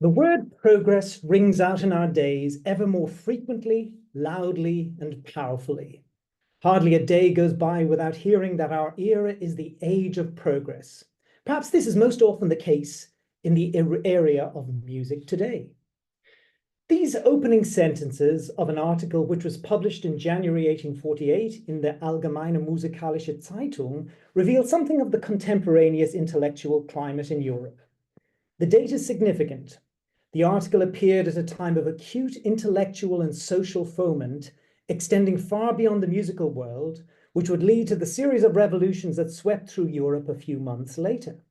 The word progress rings out in our days ever more frequently, loudly, and powerfully. Hardly a day goes by without hearing that our era is the age of progress. Perhaps this is most often the case in the area of music today. These opening sentences of an article which was published in January 1848 in the Allgemeine Musikalische Zeitung reveal something of the contemporaneous intellectual climate in Europe. The date is significant. The article appeared at a time of acute intellectual and social foment, extending far beyond the musical world, which would lead to the series of revolutions that swept through Europe a few months later.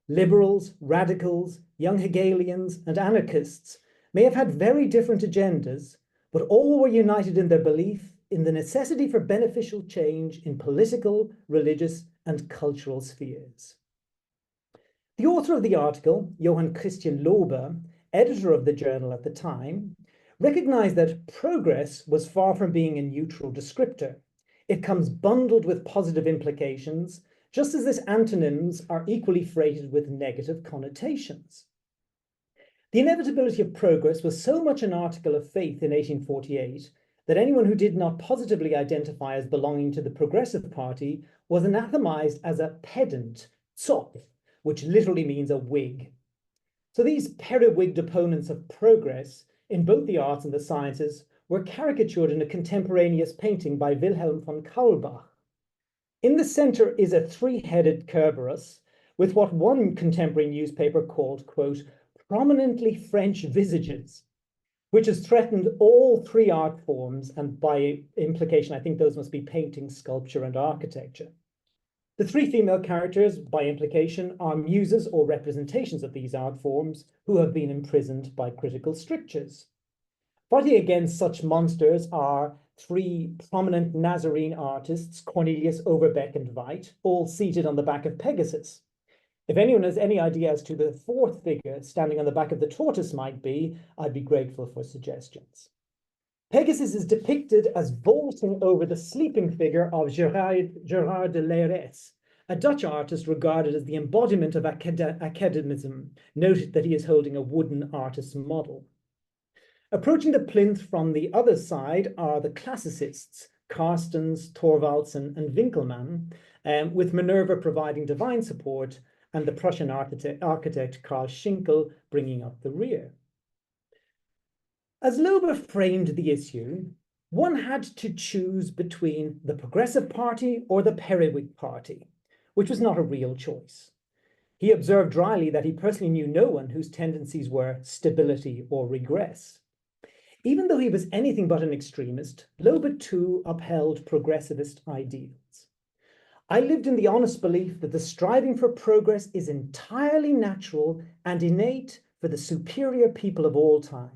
Liberals, radicals, young Hegelians, and anarchists may have had very different agendas, but all were united in their belief in the necessity for beneficial change in political, religious, and cultural spheres. The author of the article, Johann Christian Lobe, editor of the journal at the time, recognized that progress was far from being a neutral descriptor. It comes bundled with positive implications, just as its antonyms are equally freighted with negative connotations. The inevitability of progress was so much an article of faith in 1848 that anyone who did not positively identify as belonging to the Progressive Party was anathematized as a pedant, Zopf, which literally means a Whig. So these periwigged opponents of progress in both the arts and the sciences were caricatured in a contemporaneous painting by Wilhelm von Kaulbach. In the center is a three-headed Kerberos with what one contemporary newspaper called, quote, prominently French visages, which has threatened all three art forms, and by implication, I think those must be painting, sculpture, and architecture. The three female characters, by implication, are muses or representations of these art forms who have been imprisoned by critical strictures. Fighting against such monsters are three prominent Nazarene artists, Cornelius, Overbeck, and Veit, all seated on the back of Pegasus. If anyone has any idea as to the fourth figure standing on the back of the tortoise might be, I'd be grateful for suggestions. Pegasus is depicted as vaulting over the sleeping figure of Gerard de Layres, a Dutch artist regarded as the embodiment of academism. Note that he is holding a wooden artist's model. Approaching the plinth from the other side are the classicists, Carstens, Thorvaldsen, and Winkelmann, with Minerva providing divine support, and the Prussian architect Karl Schinkel bringing up the rear. As Lobe framed the issue, one had to choose between the Progressive Party or the Periwig Party, which was not a real choice. He observed dryly that he personally knew no one whose tendencies were stability or regress. Even though he was anything but an extremist, Lobe too upheld progressivist ideals. I lived in the honest belief that the striving for progress is entirely natural and innate for the superior people of all times.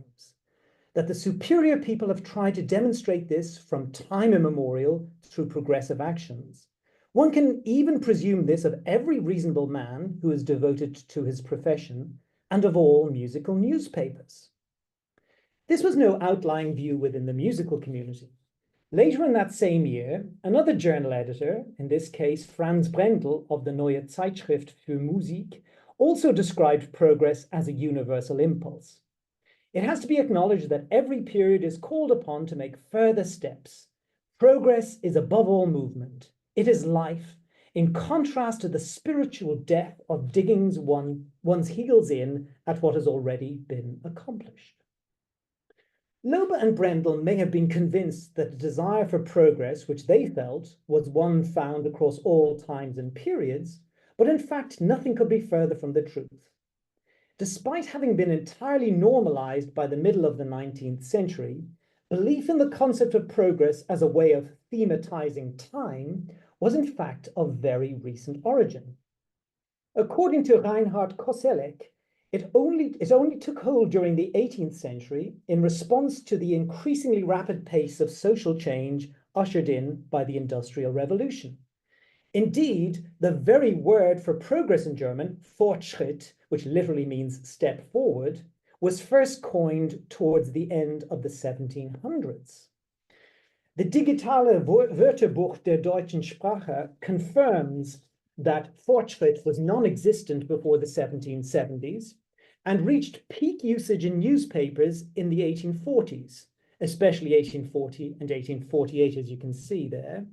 That the superior people have tried to demonstrate this from time immemorial through progressive actions. One can even presume this of every reasonable man who is devoted to his profession and of all musical newspapers. This was no outlying view within the musical community. Later in that same year, another journal editor, in this case Franz Brendel of the Neue Zeitschrift für Musik, also described progress as a universal impulse. It has to be acknowledged that every period is called upon to make further steps. Progress is above all movement. It is life, in contrast to the spiritual death of digging one's heels in at what has already been accomplished. Lobe and Brendel may have been convinced that the desire for progress, which they felt, was one found across all times and periods, but in fact, nothing could be further from the truth. Despite having been entirely normalized by the middle of the 19th century, belief in the concept of progress as a way of thematizing time was in fact of very recent origin. According to Reinhard Koselleck, it only took hold during the 18th century in response to the increasingly rapid pace of social change ushered in by the Industrial Revolution. Indeed, the very word for progress in German, Fortschritt, which literally means step forward, was first coined towards the end of the 1700s. The Digitale Wörterbuch der deutschen Sprache confirms that Fortschritt was non-existent before the 1770s, and reached peak usage in newspapers in the 1840s, especially 1840 and 1848, as you can see there,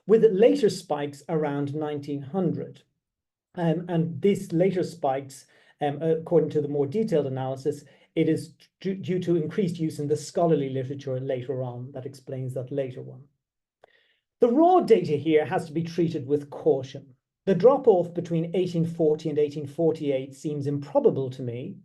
with later spikes around 1900. And these later spikes, according to the more detailed analysis, it is due to increased use in the scholarly literature later on. That explains that later one. The raw data here has to be treated with caution. The drop-off between 1840 and 1848 seems improbable to me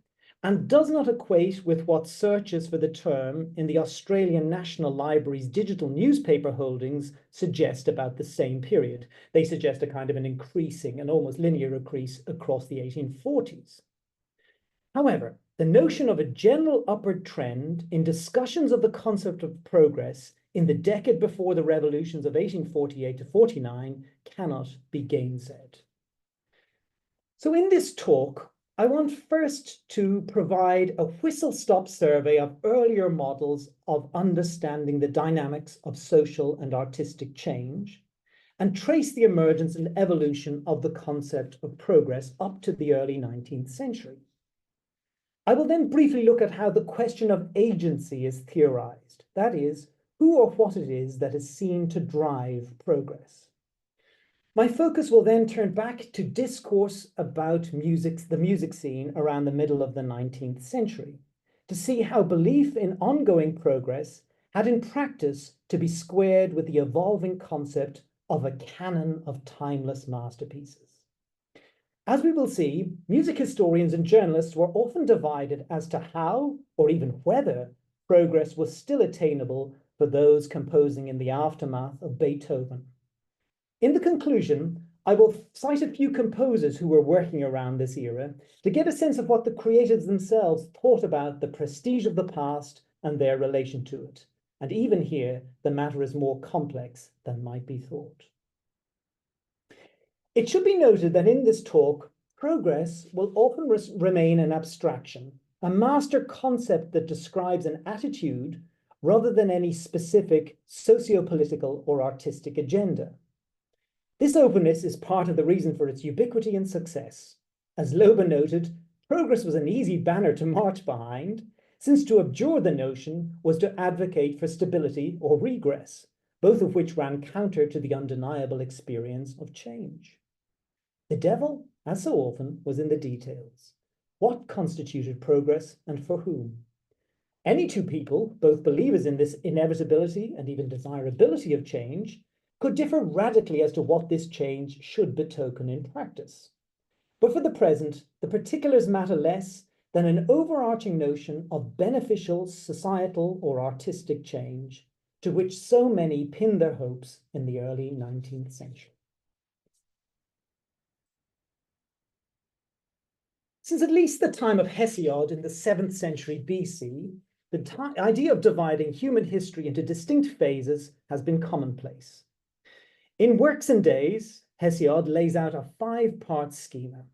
and does not equate with what searches for the term in the Australian National Library's digital newspaper holdings suggest about the same period. They suggest a kind of an increasing, an almost linear increase across the 1840s. However, the notion of a general upward trend in discussions of the concept of progress in the decade before the revolutions of 1848 to 49 cannot be gainsaid. So in this talk, I want first to provide a whistle-stop survey of earlier models of understanding the dynamics of social and artistic change, and trace the emergence and evolution of the concept of progress up to the early 19th century. I will then briefly look at how the question of agency is theorized, that is, who or what it is that is seen to drive progress. My focus will then turn back to discourse about the music scene around the middle of the 19th century, to see how belief in ongoing progress had in practice to be squared with the evolving concept of a canon of timeless masterpieces. As we will see, music historians and journalists were often divided as to how, or even whether, progress was still attainable for those composing in the aftermath of Beethoven. In the conclusion, I will cite a few composers who were working around this era to get a sense of what the creatives themselves thought about the prestige of the past and their relation to it. And even here, the matter is more complex than might be thought. It should be noted that in this talk, progress will often remain an abstraction, a master concept that describes an attitude rather than any specific socio-political or artistic agenda. This openness is part of the reason for its ubiquity and success. As Lobe noted, progress was an easy banner to march behind, since to abjure the notion was to advocate for stability or regress, both of which ran counter to the undeniable experience of change. The devil, as so often, was in the details. What constituted progress and for whom? Any two people, both believers in this inevitability and even desirability of change, could differ radically as to what this change should betoken in practice. But for the present, the particulars matter less than an overarching notion of beneficial societal or artistic change, to which so many pinned their hopes in the early 19th century. Since at least the time of Hesiod in the 7th century BC, the idea of dividing human history into distinct phases has been commonplace. In Works and Days, Hesiod lays out a 5-part schema.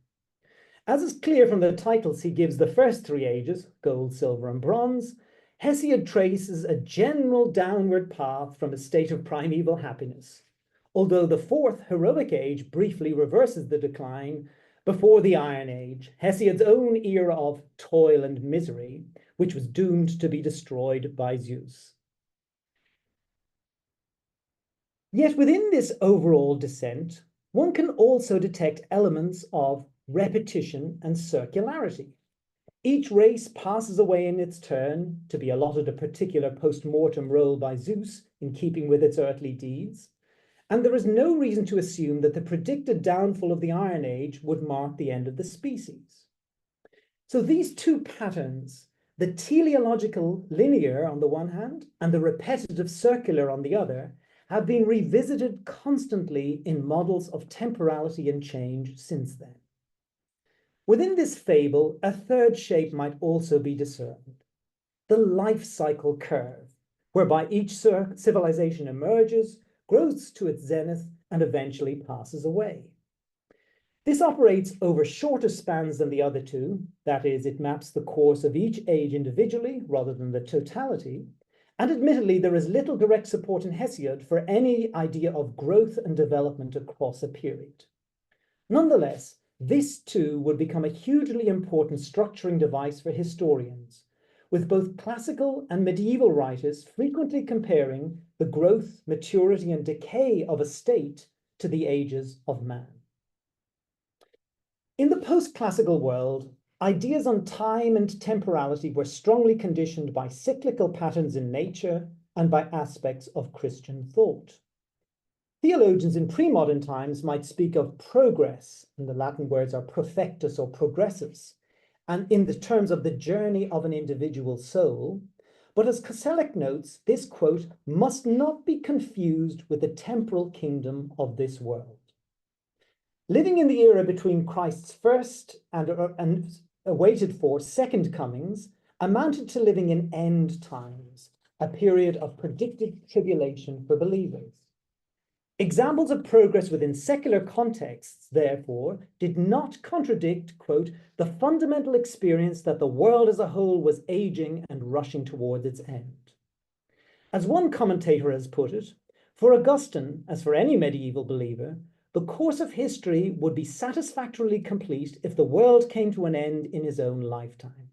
As is clear from the titles he gives the first 3 ages, gold, silver, and bronze, Hesiod traces a general downward path from a state of primeval happiness, although the 4th heroic age briefly reverses the decline before the Iron Age, Hesiod's own era of toil and misery, which was doomed to be destroyed by Zeus. Yet within this overall descent, one can also detect elements of repetition and circularity. Each race passes away in its turn to be allotted a particular post-mortem role by Zeus in keeping with its earthly deeds, and there is no reason to assume that the predicted downfall of the Iron Age would mark the end of the species. So these two patterns, the teleological linear on the one hand and the repetitive circular on the other, have been revisited constantly in models of temporality and change since then. Within this fable, a third shape might also be discerned, the life cycle curve, whereby each civilization emerges, grows to its zenith, and eventually passes away. This operates over shorter spans than the other two, that is, it maps the course of each age individually rather than the totality, and admittedly there is little direct support in Hesiod for any idea of growth and development across a period. Nonetheless, this too would become a hugely important structuring device for historians, with both classical and medieval writers frequently comparing the growth, maturity, and decay of a state to the ages of man. In the post-classical world, ideas on time and temporality were strongly conditioned by cyclical patterns in nature and by aspects of Christian thought. Theologians in pre-modern times might speak of progress, and the Latin words are profectus or progressus, and in the terms of the journey of an individual soul. But as Koselleck notes, this, quote, must not be confused with the temporal kingdom of this world. Living in the era between Christ's first and awaited for second comings amounted to living in end times, a period of predicted tribulation for believers. Examples of progress within secular contexts, therefore, did not contradict, quote, the fundamental experience that the world as a whole was aging and rushing towards its end. As one commentator has put it, for Augustine, as for any medieval believer, the course of history would be satisfactorily complete if the world came to an end in his own lifetime.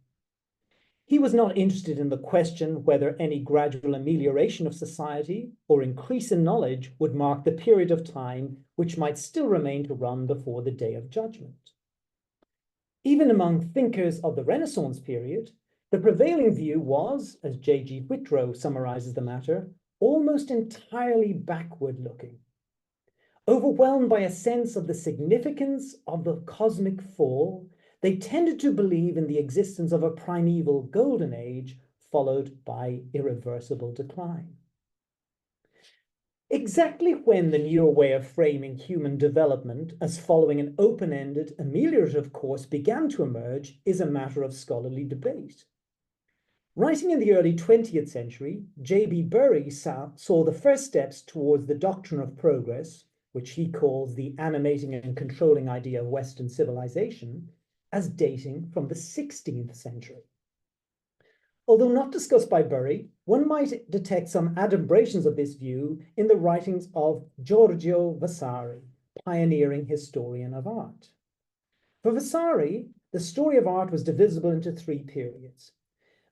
He was not interested in the question whether any gradual amelioration of society or increase in knowledge would mark the period of time which might still remain to run before the day of judgment. Even among thinkers of the Renaissance period, the prevailing view was, as J.G. Whitrow summarizes the matter, almost entirely backward-looking. Overwhelmed by a sense of the significance of the cosmic fall, they tended to believe in the existence of a primeval golden age followed by irreversible decline. Exactly when the newer way of framing human development as following an open-ended, ameliorative course began to emerge is a matter of scholarly debate. Writing in the early 20th century, J.B. Bury saw the first steps towards the doctrine of progress, which he calls the animating and controlling idea of Western civilization, as dating from the 16th century. Although not discussed by Bury, one might detect some adumbrations of this view in the writings of Giorgio Vasari, pioneering historian of art. For Vasari, the story of art was divisible into three periods.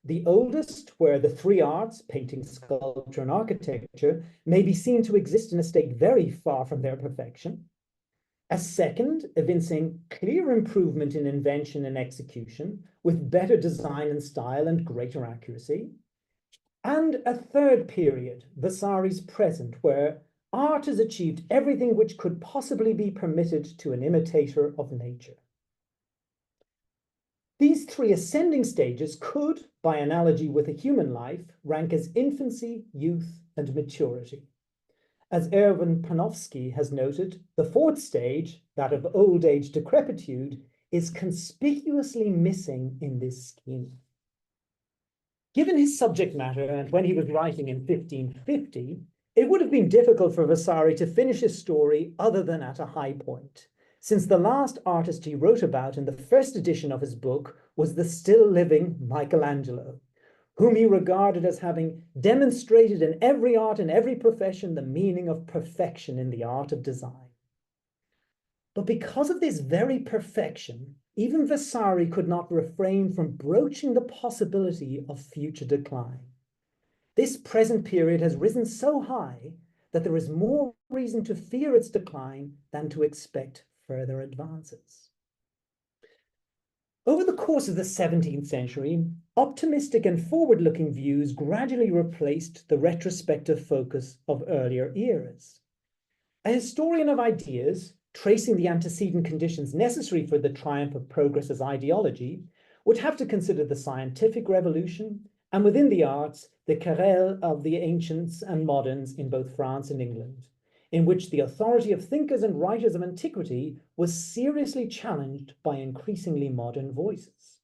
The oldest, where the three arts, painting, sculpture, and architecture, may be seen to exist in a state very far from their perfection. A second, evincing clear improvement in invention and execution, with better design and style and greater accuracy. And a third period, Vasari's present, where art has achieved everything which could possibly be permitted to an imitator of nature. These three ascending stages could, by analogy with a human life, rank as infancy, youth, and maturity. As Erwin Panofsky has noted, the fourth stage, that of old age decrepitude, is conspicuously missing in this scheme. Given his subject matter and when he was writing in 1550, it would have been difficult for Vasari to finish his story other than at a high point, since the last artist he wrote about in the first edition of his book was the still living Michelangelo, whom he regarded as having demonstrated in every art and every profession the meaning of perfection in the art of design. But because of this very perfection, even Vasari could not refrain from broaching the possibility of future decline. This present period has risen so high that there is more reason to fear its decline than to expect further advances. Over the course of the 17th century, optimistic and forward-looking views gradually replaced the retrospective focus of earlier eras. A historian of ideas, tracing the antecedent conditions necessary for the triumph of progress as ideology, would have to consider the scientific revolution, and within the arts, the querelle of the ancients and moderns in both France and England, in which the authority of thinkers and writers of antiquity was seriously challenged by increasingly modern voices.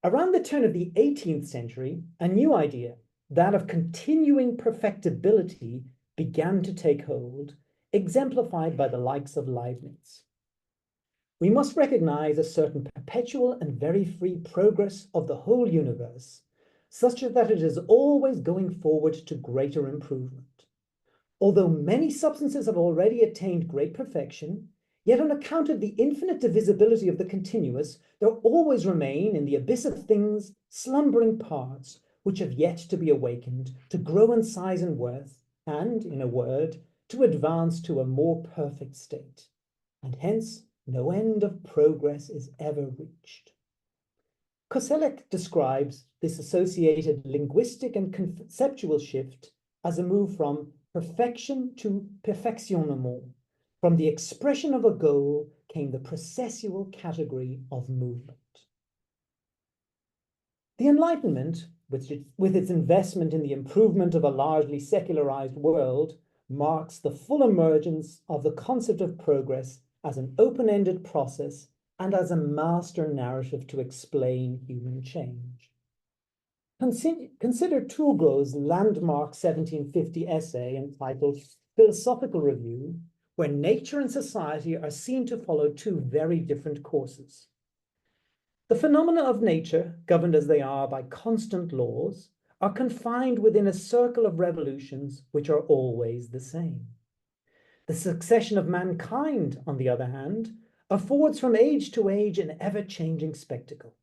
Around the turn of the 18th century, a new idea, that of continuing perfectibility, began to take hold, exemplified by the likes of Leibniz. We must recognize a certain perpetual and very free progress of the whole universe, such that it is always going forward to greater improvement. Although many substances have already attained great perfection, Yet on account of the infinite divisibility of the continuous, there always remain in the abyss of things slumbering parts which have yet to be awakened, to grow in size and worth, and, in a word, to advance to a more perfect state. And hence no end of progress is ever reached. Koselleck describes this associated linguistic and conceptual shift as a move from perfection to perfectionnement. From the expression of a goal came the processual category of movement. The Enlightenment, with its investment in the improvement of a largely secularized world, marks the full emergence of the concept of progress as an open-ended process and as a master narrative to explain human change. Consider Turgot's landmark 1750 essay entitled Philosophical Review, where nature and society are seen to follow two very different courses. The phenomena of nature, governed as they are by constant laws, are confined within a circle of revolutions which are always the same. The succession of mankind, on the other hand, affords from age to age an ever-changing spectacle.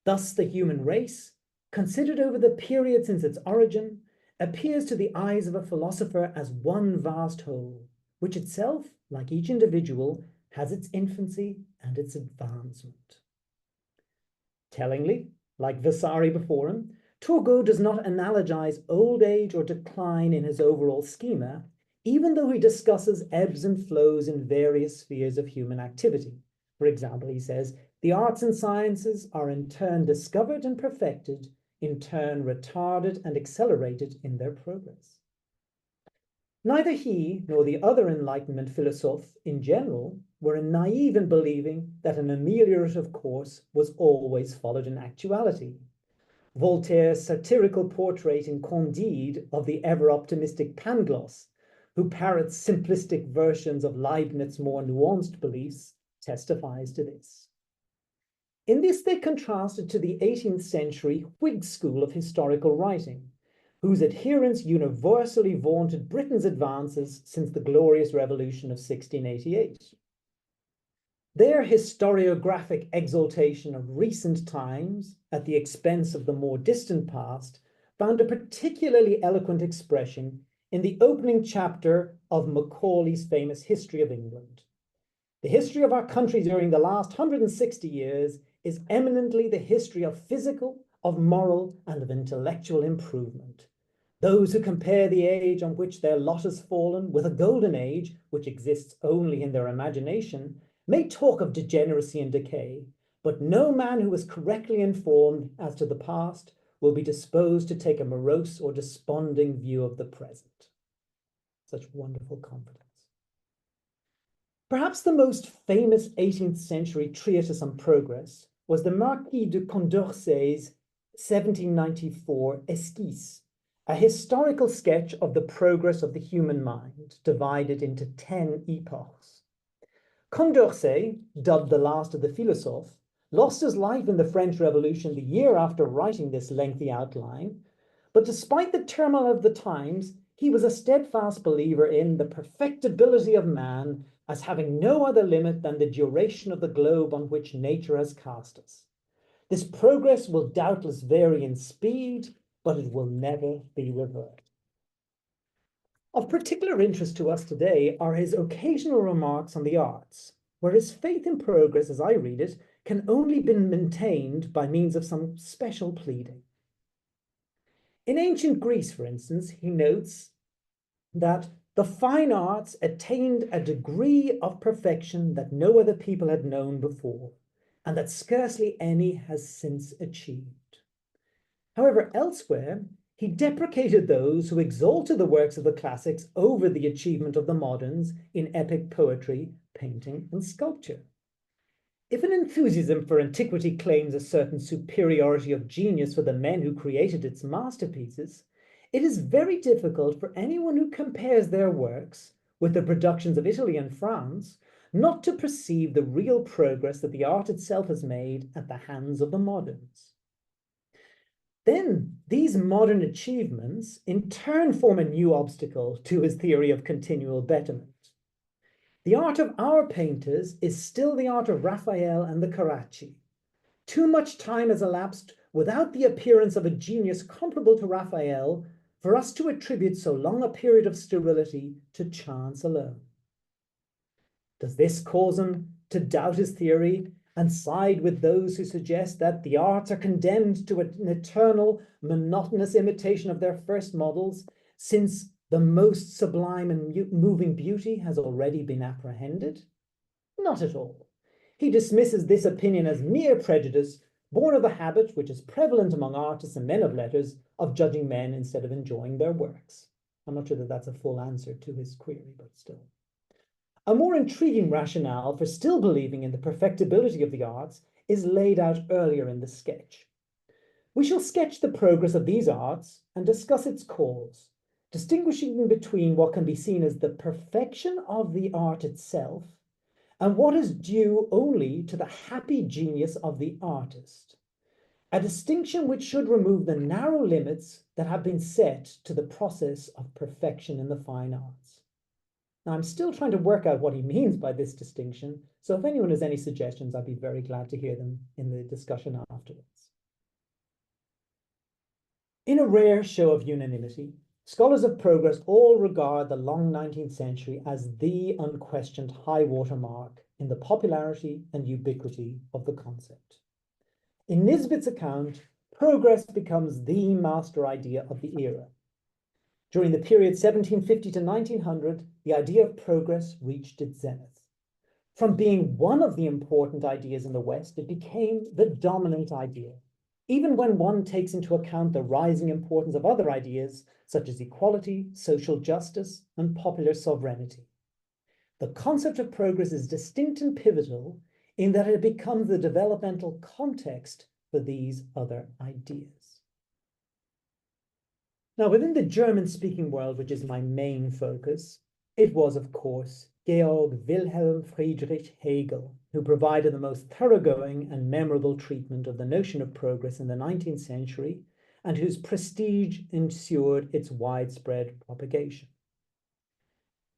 Thus, the human race, considered over the period since its origin, appears to the eyes of a philosopher as one vast whole, which itself, like each individual, has its infancy and its advancement. Tellingly, like Vasari before him, Turgot does not analogize old age or decline in his overall schema, even though he discusses ebbs and flows in various spheres of human activity. For example, he says, the arts and sciences are in turn discovered and perfected, in turn retarded and accelerated in their progress. Neither he nor the other Enlightenment philosophes in general were naive in believing that an ameliorative course was always followed in actuality. Voltaire's satirical portrait in Candide of the ever-optimistic Pangloss, who parrots simplistic versions of Leibniz's more nuanced beliefs, testifies to this. In this, they contrasted to the 18th century Whig school of historical writing, whose adherents universally vaunted Britain's advances since the Glorious Revolution of 1688. Their historiographic exaltation of recent times at the expense of the more distant past found a particularly eloquent expression in the opening chapter of Macaulay's famous History of England. The history of our country during the last 160 years is eminently the history of physical, of moral, and of intellectual improvement. Those who compare the age on which their lot has fallen with a golden age, which exists only in their imagination, may talk of degeneracy and decay, but no man who is correctly informed as to the past will be disposed to take a morose or desponding view of the present. Such wonderful confidence. Perhaps the most famous 18th century treatise on progress was the Marquis de Condorcet's 1794 Esquisse, a historical sketch of the progress of the human mind, divided into 10 epochs. Condorcet, dubbed the last of the philosophes, lost his life in the French Revolution the year after writing this lengthy outline, but despite the turmoil of the times, he was a steadfast believer in the perfectibility of man as having no other limit than the duration of the globe on which nature has cast us. This progress will doubtless vary in speed, but it will never be reversed. Of particular interest to us today are his occasional remarks on the arts, where his faith in progress, as I read it, can only be maintained by means of some special pleading. In ancient Greece, for instance, he notes that the fine arts attained a degree of perfection that no other people had known before, and that scarcely any has since achieved. However, elsewhere, he deprecated those who exalted the works of the classics over the achievement of the moderns in epic poetry, painting, and sculpture. If an enthusiasm for antiquity claims a certain superiority of genius for the men who created its masterpieces, it is very difficult for anyone who compares their works with the productions of Italy and France not to perceive the real progress that the art itself has made at the hands of the moderns. Then these modern achievements in turn form a new obstacle to his theory of continual betterment. The art of our painters is still the art of Raphael and the Carracci. Too much time has elapsed without the appearance of a genius comparable to Raphael for us to attribute so long a period of sterility to chance alone. Does this cause him to doubt his theory and side with those who suggest that the arts are condemned to an eternal, monotonous imitation of their first models, since the most sublime and moving beauty has already been apprehended? Not at all. He dismisses this opinion as mere prejudice, born of the habit, which is prevalent among artists and men of letters, of judging men instead of enjoying their works. I'm not sure that that's a full answer to his query, but still. A more intriguing rationale for still believing in the perfectibility of the arts is laid out earlier in the sketch. We shall sketch the progress of these arts and discuss its cause, distinguishing between what can be seen as the perfection of the art itself and what is due only to the happy genius of the artist, a distinction which should remove the narrow limits that have been set to the process of perfection in the fine arts. Now, I'm still trying to work out what he means by this distinction, so if anyone has any suggestions, I'd be very glad to hear them in the discussion afterwards. In a rare show of unanimity, scholars of progress all regard the long 19th century as the unquestioned high water mark in the popularity and ubiquity of the concept. In Nisbet's account, progress becomes the master idea of the era. During the period 1750 to 1900, the idea of progress reached its zenith. From being one of the important ideas in the West, it became the dominant idea, even when one takes into account the rising importance of other ideas such as equality, social justice, and popular sovereignty. The concept of progress is distinct and pivotal in that it becomes the developmental context for these other ideas. Now, within the German-speaking world, which is my main focus, it was, of course, Georg Wilhelm Friedrich Hegel who provided the most thoroughgoing and memorable treatment of the notion of progress in the 19th century and whose prestige ensured its widespread propagation.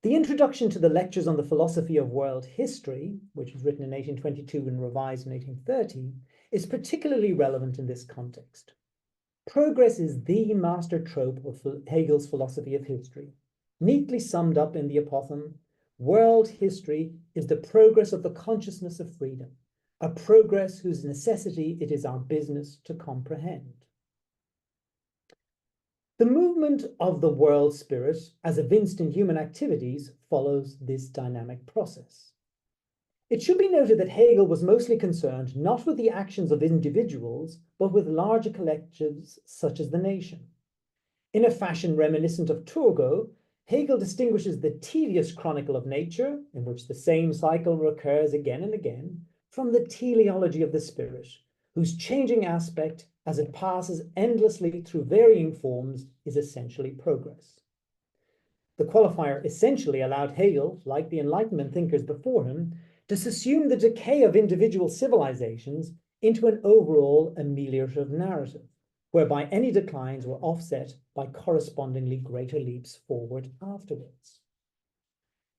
The introduction to the Lectures on the Philosophy of World History, which was written in 1822 and revised in 1830, is particularly relevant in this context. Progress is the master trope of Hegel's philosophy of history, neatly summed up in the apothegm, "World history is the progress of the consciousness of freedom, a progress whose necessity it is our business to comprehend." The movement of the world spirit, as evinced in human activities, follows this dynamic process. It should be noted that Hegel was mostly concerned not with the actions of individuals, but with larger collectives such as the nation. In a fashion reminiscent of Turgot, Hegel distinguishes the tedious chronicle of nature, in which the same cycle recurs again and again, from the teleology of the spirit, whose changing aspect, as it passes endlessly through varying forms, is essentially progress. The qualifier essentially allowed Hegel, like the Enlightenment thinkers before him, to subsume the decay of individual civilizations into an overall ameliorative narrative, whereby any declines were offset by correspondingly greater leaps forward afterwards.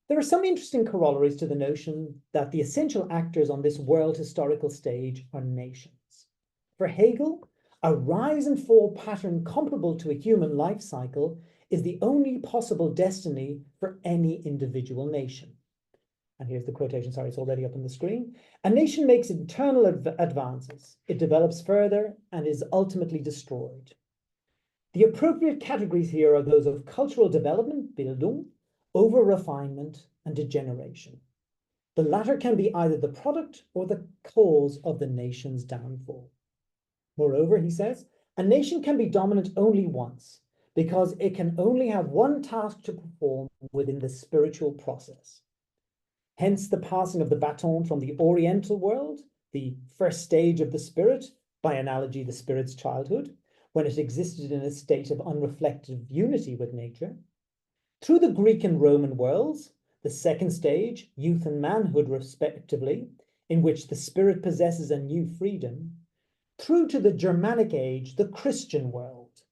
There are some interesting corollaries to the notion that the essential actors on this world historical stage are nations. For Hegel, a rise and fall pattern comparable to a human life cycle is the only possible destiny for any individual nation. And here's the quotation, sorry, it's already up on the screen. "A nation makes internal advances, it develops further, and is ultimately destroyed. The appropriate categories here are those of cultural development, Bildung, over-refinement, and degeneration. The latter can be either the product or the cause of the nation's downfall. Moreover," he says, "a nation can be dominant only once, because it can only have one task to perform within the spiritual process. Hence the passing of the baton from the Oriental world, the first stage of the spirit, by analogy the spirit's childhood, when it existed in a state of unreflective unity with nature, through the Greek and Roman worlds, the second stage, youth and manhood respectively, in which the spirit possesses a new freedom, through to the Germanic age, the Christian world,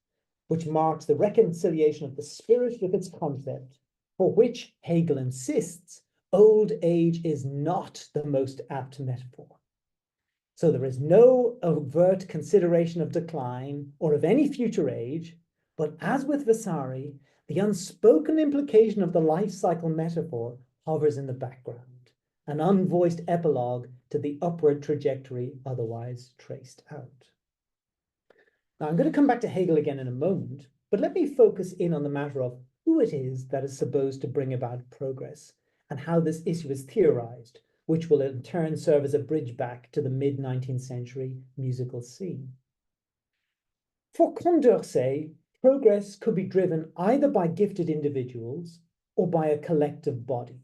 which marks the reconciliation of the spirit with its concept, for which Hegel insists old age is not the most apt metaphor. So there is no overt consideration of decline or of any future age, but as with Vasari, the unspoken implication of the life cycle metaphor hovers in the background, an unvoiced epilogue to the upward trajectory otherwise traced out. Now, I'm going to come back to Hegel again in a moment, but let me focus in on the matter of who it is that is supposed to bring about progress and how this issue is theorized, which will in turn serve as a bridge back to the mid-19th century musical scene. For Condorcet, progress could be driven either by gifted individuals or by a collective body.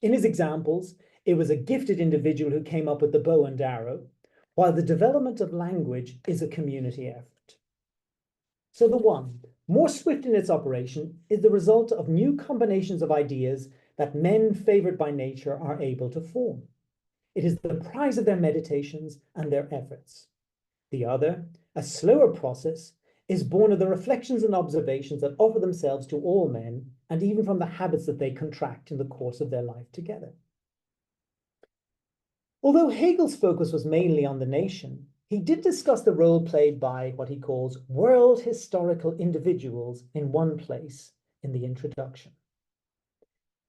In his examples, it was a gifted individual who came up with the bow and arrow, while the development of language is a community effort. So the one, more swift in its operation, is the result of new combinations of ideas that men favored by nature are able to form. It is the prize of their meditations and their efforts. The other, a slower process, is born of the reflections and observations that offer themselves to all men, and even from the habits that they contract in the course of their life together. Although Hegel's focus was mainly on the nation, he did discuss the role played by what he calls world historical individuals in one place in the introduction.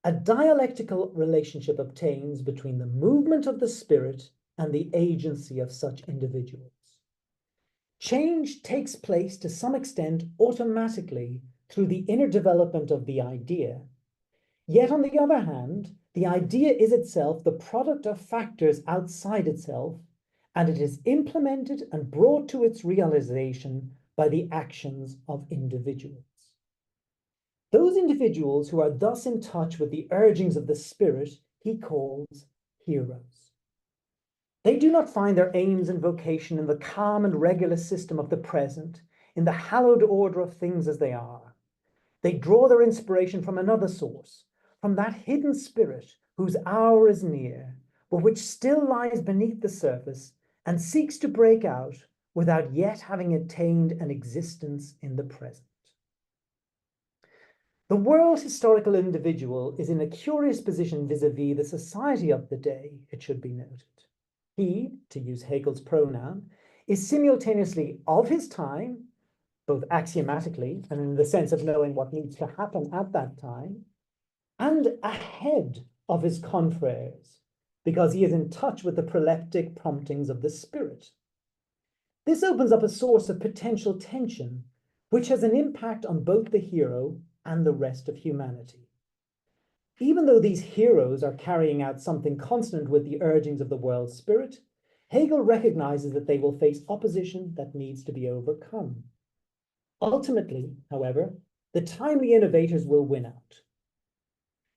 A dialectical relationship obtains between the movement of the spirit and the agency of such individuals. Change takes place to some extent automatically through the inner development of the idea. Yet on the other hand, the idea is itself the product of factors outside itself, and it is implemented and brought to its realization by the actions of individuals. Those individuals who are thus in touch with the urgings of the spirit, he calls heroes. They do not find their aims and vocation in the calm and regular system of the present, in the hallowed order of things as they are. They draw their inspiration from another source, from that hidden spirit whose hour is near, but which still lies beneath the surface and seeks to break out without yet having attained an existence in the present. The world historical individual is in a curious position vis-a-vis the society of the day, it should be noted. He, to use Hegel's pronoun, is simultaneously of his time, both axiomatically and in the sense of knowing what needs to happen at that time, and ahead of his confreres, because he is in touch with the proleptic promptings of the spirit. This opens up a source of potential tension, which has an impact on both the hero and the rest of humanity. Even though these heroes are carrying out something consonant with the urgings of the world spirit, Hegel recognizes that they will face opposition that needs to be overcome. Ultimately, however, the timely innovators will win out.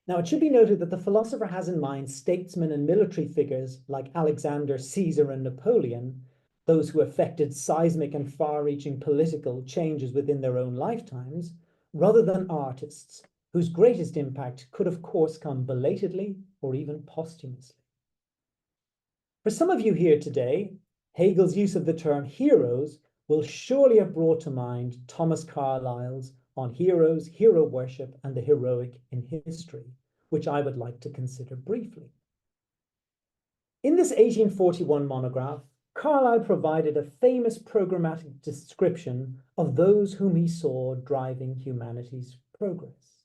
Now, it should be noted that the philosopher has in mind statesmen and military figures like Alexander, Caesar, and Napoleon, those who effected seismic and far-reaching political changes within their own lifetimes, rather than artists, whose greatest impact could, of course, come belatedly or even posthumously. For some of you here today, Hegel's use of the term heroes will surely have brought to mind Thomas Carlyle's On Heroes, Hero Worship, and the Heroic in History, which I would like to consider briefly. In this 1841 monograph, Carlyle provided a famous programmatic description of those whom he saw driving humanity's progress.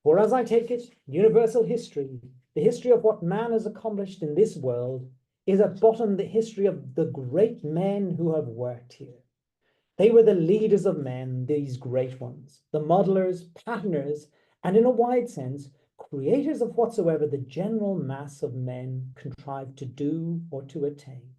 For as I take it, universal history, the history of what man has accomplished in this world, is at bottom the history of the great men who have worked here. They were the leaders of men, these great ones, the modelers, patterners, and in a wide sense, creators of whatsoever the general mass of men contrived to do or to attain.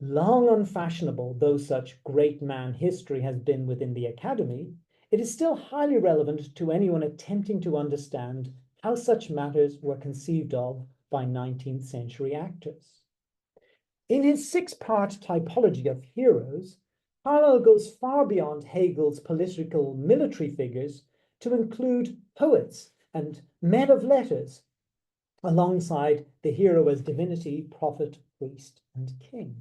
Long unfashionable though such great man history has been within the academy, it is still highly relevant to anyone attempting to understand how such matters were conceived of by 19th century actors. In his six-part typology of heroes, Carlyle goes far beyond Hegel's political military figures to include poets and men of letters, alongside the hero as divinity, prophet, priest, and king.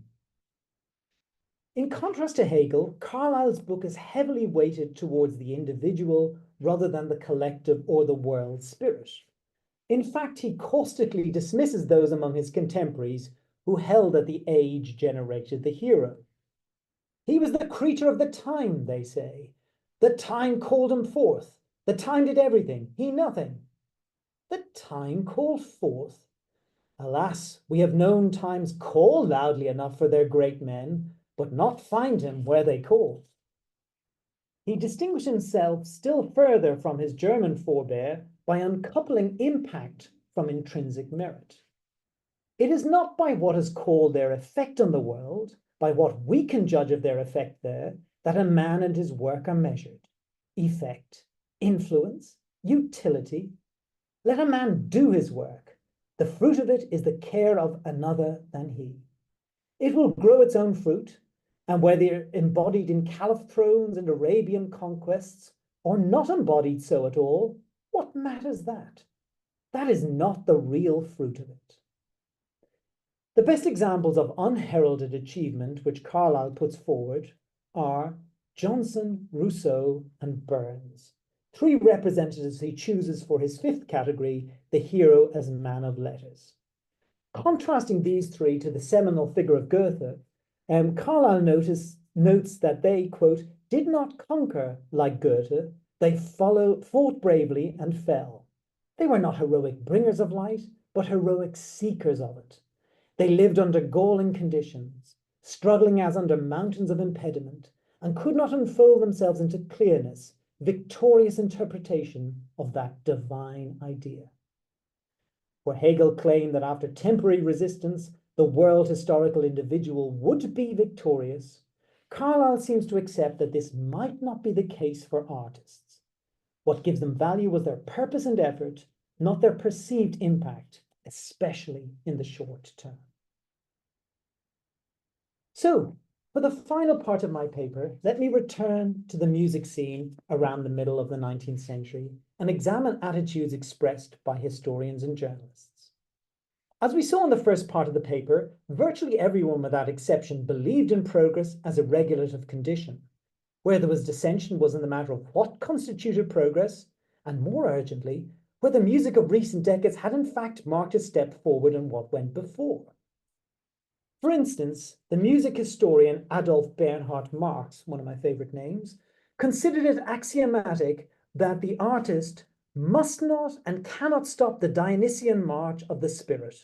In contrast to Hegel, Carlyle's book is heavily weighted towards the individual rather than the collective or the world spirit, In fact, he caustically dismisses those among his contemporaries who held that the age generated the hero. He was the creature of the time, they say. The time called him forth. The time did everything, he nothing. The time called forth? Alas, we have known times call loudly enough for their great men, but not find him where they call. He distinguished himself still further from his German forebear by uncoupling impact from intrinsic merit. It is not by what is called their effect on the world, by what we can judge of their effect there, that a man and his work are measured. Effect, influence, utility. Let a man do his work. The fruit of it is the care of another than he. It will grow its own fruit, and whether embodied in Caliph thrones and Arabian conquests, or not embodied so at all, what matters that? That is not the real fruit of it. The best examples of unheralded achievement which Carlyle puts forward are Johnson, Rousseau, and Burns, three representatives he chooses for his fifth category, the hero as man of letters. Contrasting these three to the seminal figure of Goethe, Carlyle notes that they, quote, did not conquer like Goethe, they fought bravely and fell. They were not heroic bringers of light, but heroic seekers of it. They lived under galling conditions, struggling as under mountains of impediment, and could not unfold themselves into clearness, victorious interpretation of that divine idea. Where Hegel claimed that after temporary resistance, the world historical individual would be victorious, Carlyle seems to accept that this might not be the case for artists. What gives them value was their purpose and effort, not their perceived impact, especially in the short term. So, for the final part of my paper, let me return to the music scene around the middle of the 19th century and examine attitudes expressed by historians and journalists. As we saw in the first part of the paper, virtually everyone without exception believed in progress as a regulative condition. Where there was dissension was in the matter of what constituted progress, and more urgently, whether music of recent decades had in fact marked a step forward in what went before. For instance, the music historian Adolf Bernhard Marx, one of my favorite names, considered it axiomatic that the artist must not and cannot stop the Dionysian march of the spirit.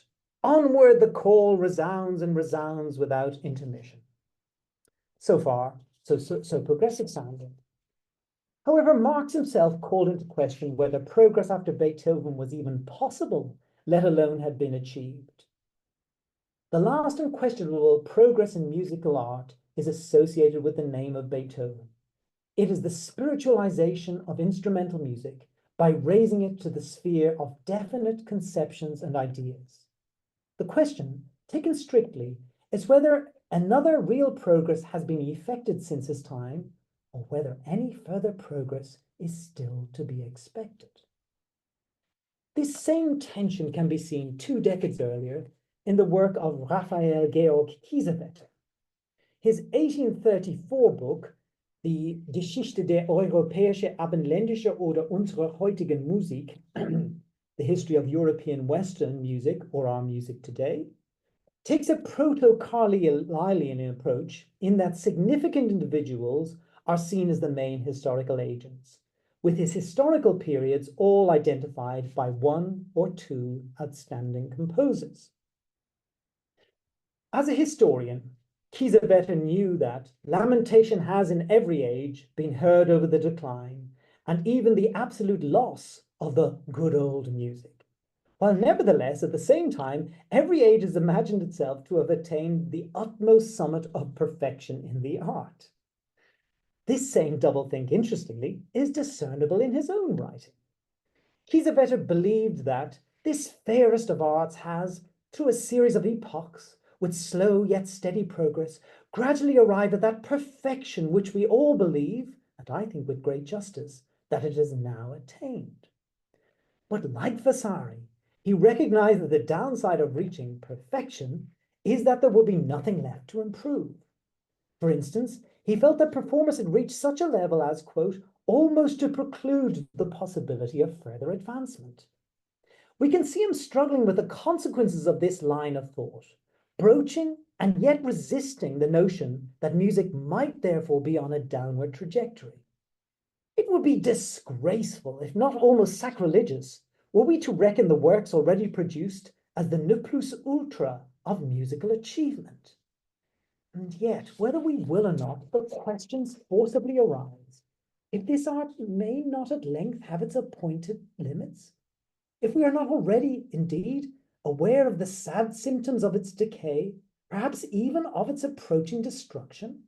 Onward the call resounds and resounds without intermission. So far, so progressive sounding. However, Marx himself called into question whether progress after Beethoven was even possible, let alone had been achieved. The last unquestionable progress in musical art is associated with the name of Beethoven. It is the spiritualization of instrumental music by raising it to the sphere of definite conceptions and ideas. The question, taken strictly, is whether another real progress has been effected since his time, or whether any further progress is still to be expected. This same tension can be seen 2 decades earlier in the work of Raphael Georg Kiesewetter. His 1834 book, Die Geschichte der europäische abendländische oder unserer heutigen Musik, The History of European Western Music, or Our Music Today, takes a proto-Carlylean approach in that significant individuals are seen as the main historical agents, with his historical periods all identified by 1 or 2 outstanding composers. As a historian, Kiesewetter knew that lamentation has in every age been heard over the decline and even the absolute loss of the good old music, while nevertheless, at the same time, every age has imagined itself to have attained the utmost summit of perfection in the art. This same doublethink, interestingly, is discernible in his own writing. Kiesewetter believed that this fairest of arts has, through a series of epochs, with slow yet steady progress, gradually arrived at that perfection which we all believe, and I think with great justice, that it has now attained. But like Vasari, he recognized that the downside of reaching perfection is that there will be nothing left to improve. For instance, he felt that performance had reached such a level as, quote, almost to preclude the possibility of further advancement. We can see him struggling with the consequences of this line of thought, broaching and yet resisting the notion that music might therefore be on a downward trajectory. It would be disgraceful, if not almost sacrilegious, were we to reckon the works already produced as the ne plus ultra of musical achievement. And yet, whether we will or not, the questions forcibly arise if this art may not at length have its appointed limits, if we are not already, indeed, aware of the sad symptoms of its decay, perhaps even of its approaching destruction.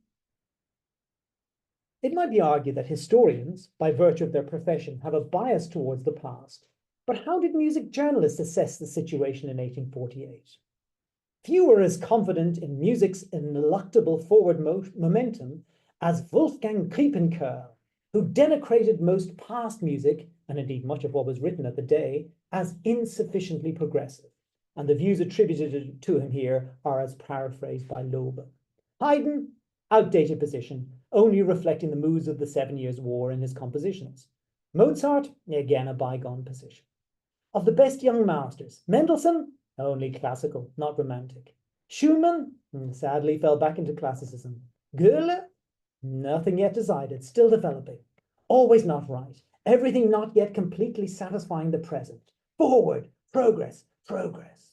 It might be argued that historians, by virtue of their profession, have a bias towards the past, but how did music journalists assess the situation in 1848? Few were as confident in music's ineluctable forward momentum as Wolfgang Kiepenkerl, who denigrated most past music, and indeed much of what was written at the day, as insufficiently progressive. And the views attributed to him here are as paraphrased by Lobe. Haydn, outdated position, only reflecting the moods of the 7 Years' War in his compositions. Mozart, again a bygone position. Of the best young masters, Mendelssohn, only classical, not romantic. Schumann, sadly fell back into classicism. Goethe, nothing yet decided, still developing. Always not right. Everything not yet completely satisfying the present. Forward, progress, progress.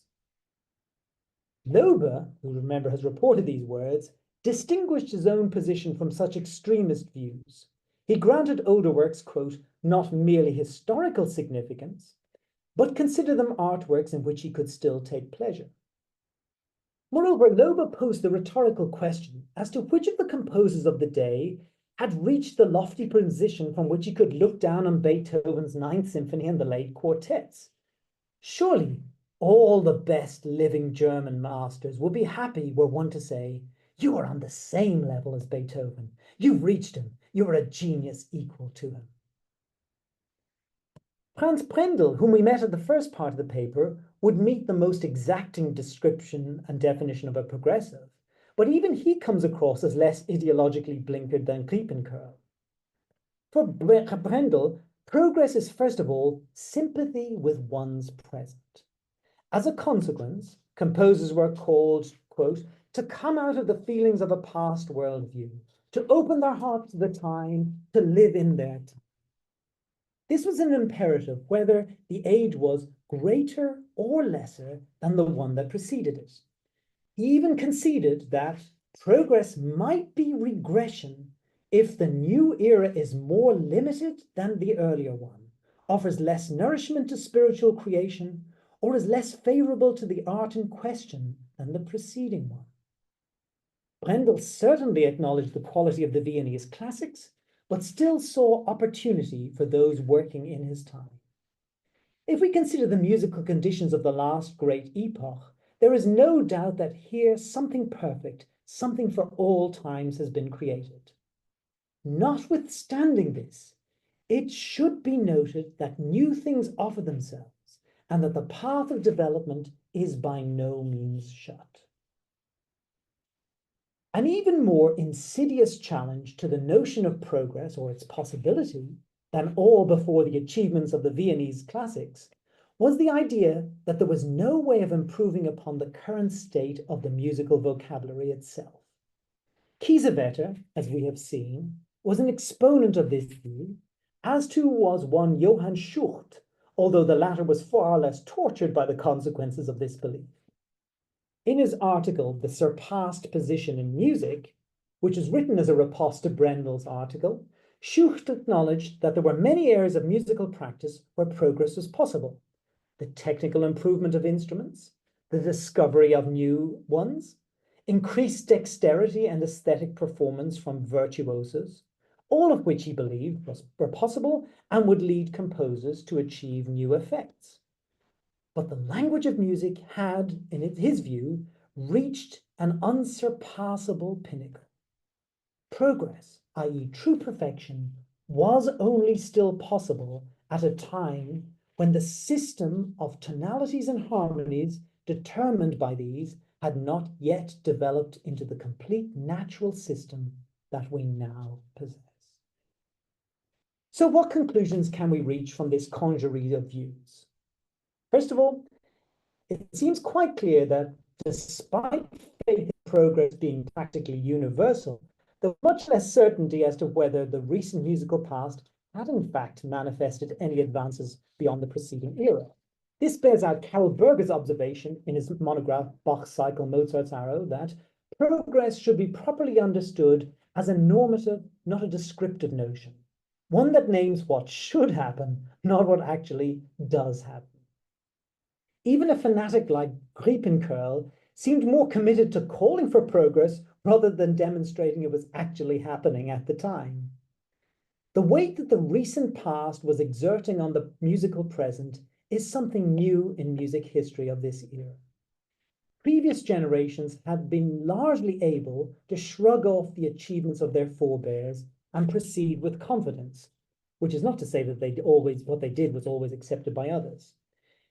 Lobe, who remember has reported these words, distinguished his own position from such extremist views. He granted older works, quote, not merely historical significance, but considered them artworks in which he could still take pleasure. Moreover, Lobe posed the rhetorical question as to which of the composers of the day had reached the lofty position from which he could look down on Beethoven's Ninth Symphony and the late quartets. Surely all the best living German masters would be happy were one to say, you are on the same level as Beethoven. You've reached him. You are a genius equal to him. Franz Brendel, whom we met at the first part of the paper, would meet the most exacting description and definition of a progressive, but even he comes across as less ideologically blinkered than Kiepenkerl. For Brendel, progress is first of all sympathy with one's present. As a consequence, composers were called, quote, to come out of the feelings of a past worldview, to open their hearts to the time, to live in their time. This was an imperative whether the age was greater or lesser than the one that preceded it. He even conceded that progress might be regression if the new era is more limited than the earlier one, offers less nourishment to spiritual creation, or is less favorable to the art in question than the preceding one. Brendel certainly acknowledged the quality of the Viennese classics, but still saw opportunity for those working in his time. If we consider the musical conditions of the last great epoch, there is no doubt that here something perfect, something for all times has been created. Notwithstanding this, it should be noted that new things offer themselves and that the path of development is by no means shut. An even more insidious challenge to the notion of progress or its possibility than all before the achievements of the Viennese classics was the idea that there was no way of improving upon the current state of the musical vocabulary itself. Kiesewetter, as we have seen, was an exponent of this view, as too was one Johann Schucht, although the latter was far less tortured by the consequences of this belief. In his article, The Surpassed Position in Music, which is written as a riposte to Brendel's article, Schucht acknowledged that there were many areas of musical practice where progress was possible. The technical improvement of instruments, the discovery of new ones, increased dexterity and aesthetic performance from virtuosos, all of which he believed were possible and would lead composers to achieve new effects. But the language of music had, in his view, reached an unsurpassable pinnacle. Progress, i.e., true perfection, was only still possible at a time when the system of tonalities and harmonies determined by these had not yet developed into the complete natural system that we now possess. So what conclusions can we reach from this congeries of views? First of all, it seems quite clear that despite faith in progress being practically universal, there was much less certainty as to whether the recent musical past had in fact manifested any advances beyond the preceding era. This bears out Karl Berger's observation in his monograph Bach's Cycle, Mozart's Arrow, that progress should be properly understood as a normative, not a descriptive notion, one that names what should happen, not what actually does happen. Even a fanatic like Griepenkerl seemed more committed to calling for progress rather than demonstrating it was actually happening at the time. The weight that the recent past was exerting on the musical present is something new in music history of this era. Previous generations had been largely able to shrug off the achievements of their forebears and proceed with confidence, which is not to say that what they did was always accepted by others.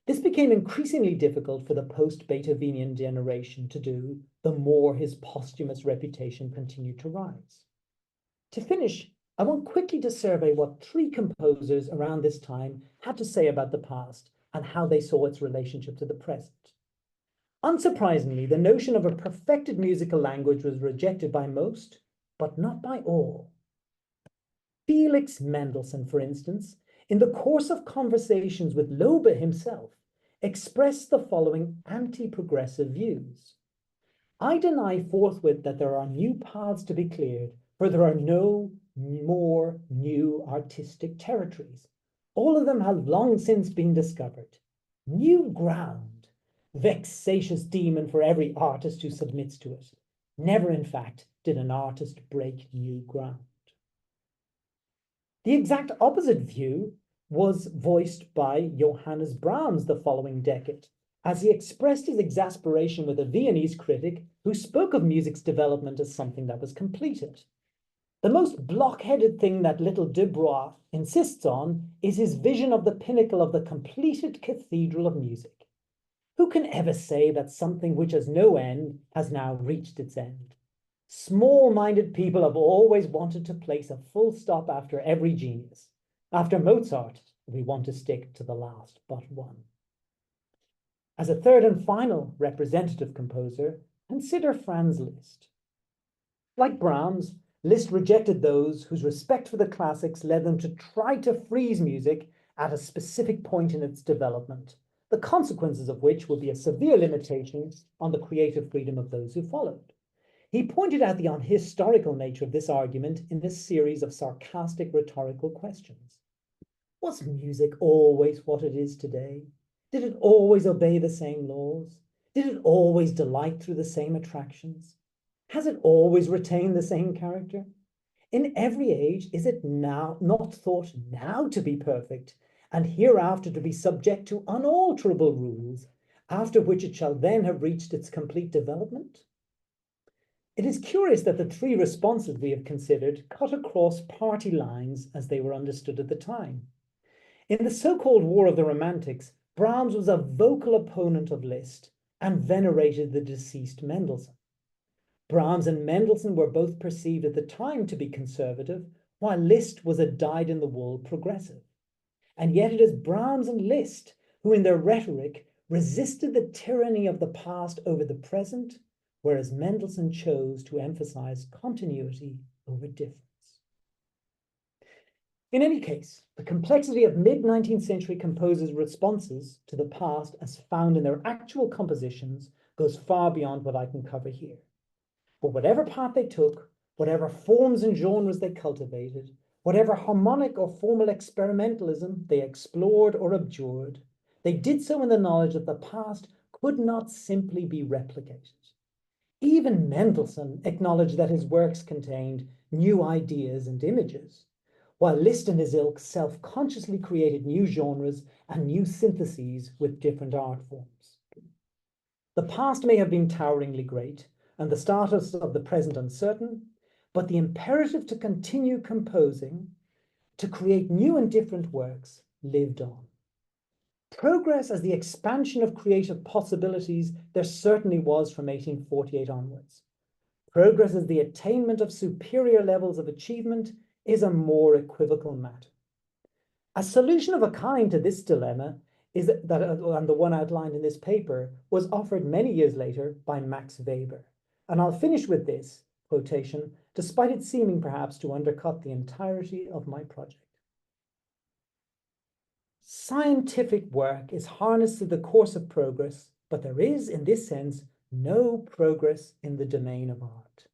This became increasingly difficult for the post-Beethovenian generation to do, the more his posthumous reputation continued to rise. To finish, I want quickly to survey what three composers around this time had to say about the past and how they saw its relationship to the present. Unsurprisingly, the notion of a perfected musical language was rejected by most, but not by all. Felix Mendelssohn, for instance, in the course of conversations with Lobe himself, expressed the following anti-progressive views. I deny forthwith that there are new paths to be cleared, for there are no more new artistic territories. All of them have long since been discovered. New ground, vexatious demon for every artist who submits to it. Never, in fact, did an artist break new ground. The exact opposite view was voiced by Johannes Brahms the following decade, as he expressed his exasperation with a Viennese critic who spoke of music's development as something that was completed. The most blockheaded thing that little Debrois insists on is his vision of the pinnacle of the completed cathedral of music. Who can ever say that something which has no end has now reached its end? Small-minded people have always wanted to place a full stop after every genius. After Mozart, we want to stick to the last but one. As a third and final representative composer, consider Franz Liszt. Like Brahms, Liszt rejected those whose respect for the classics led them to try to freeze music at a specific point in its development, the consequences of which would be a severe limitation on the creative freedom of those who followed. He pointed out the unhistorical nature of this argument in this series of sarcastic rhetorical questions. Was music always what it is today? Did it always obey the same laws? Did it always delight through the same attractions? Has it always retained the same character? In every age, is it now not thought now to be perfect, and hereafter to be subject to unalterable rules, after which it shall then have reached its complete development? It is curious that the three responses we have considered cut across party lines as they were understood at the time. In the so-called War of the Romantics, Brahms was a vocal opponent of Liszt and venerated the deceased Mendelssohn. Brahms and Mendelssohn were both perceived at the time to be conservative, while Liszt was a dyed-in-the-wool progressive. And yet it is Brahms and Liszt who, in their rhetoric, resisted the tyranny of the past over the present, whereas Mendelssohn chose to emphasize continuity over difference. In any case, the complexity of mid-19th century composers' responses to the past as found in their actual compositions goes far beyond what I can cover here. But whatever path they took, whatever forms and genres they cultivated, whatever harmonic or formal experimentalism they explored or abjured, they did so in the knowledge that the past could not simply be replicated. Even Mendelssohn acknowledged that his works contained new ideas and images, while Liszt and his ilk self-consciously created new genres and new syntheses with different art forms. The past may have been toweringly great, and the status of the present uncertain, but the imperative to continue composing, to create new and different works, lived on. Progress as the expansion of creative possibilities there certainly was from 1848 onwards. Progress as the attainment of superior levels of achievement is a more equivocal matter. A solution of a kind to this dilemma is that and the one outlined in this paper was offered many years later by Max Weber. And I'll finish with this quotation, despite it seeming perhaps to undercut the entirety of my project. Scientific work is harnessed to the course of progress, but there is, in this sense, no progress in the domain of art.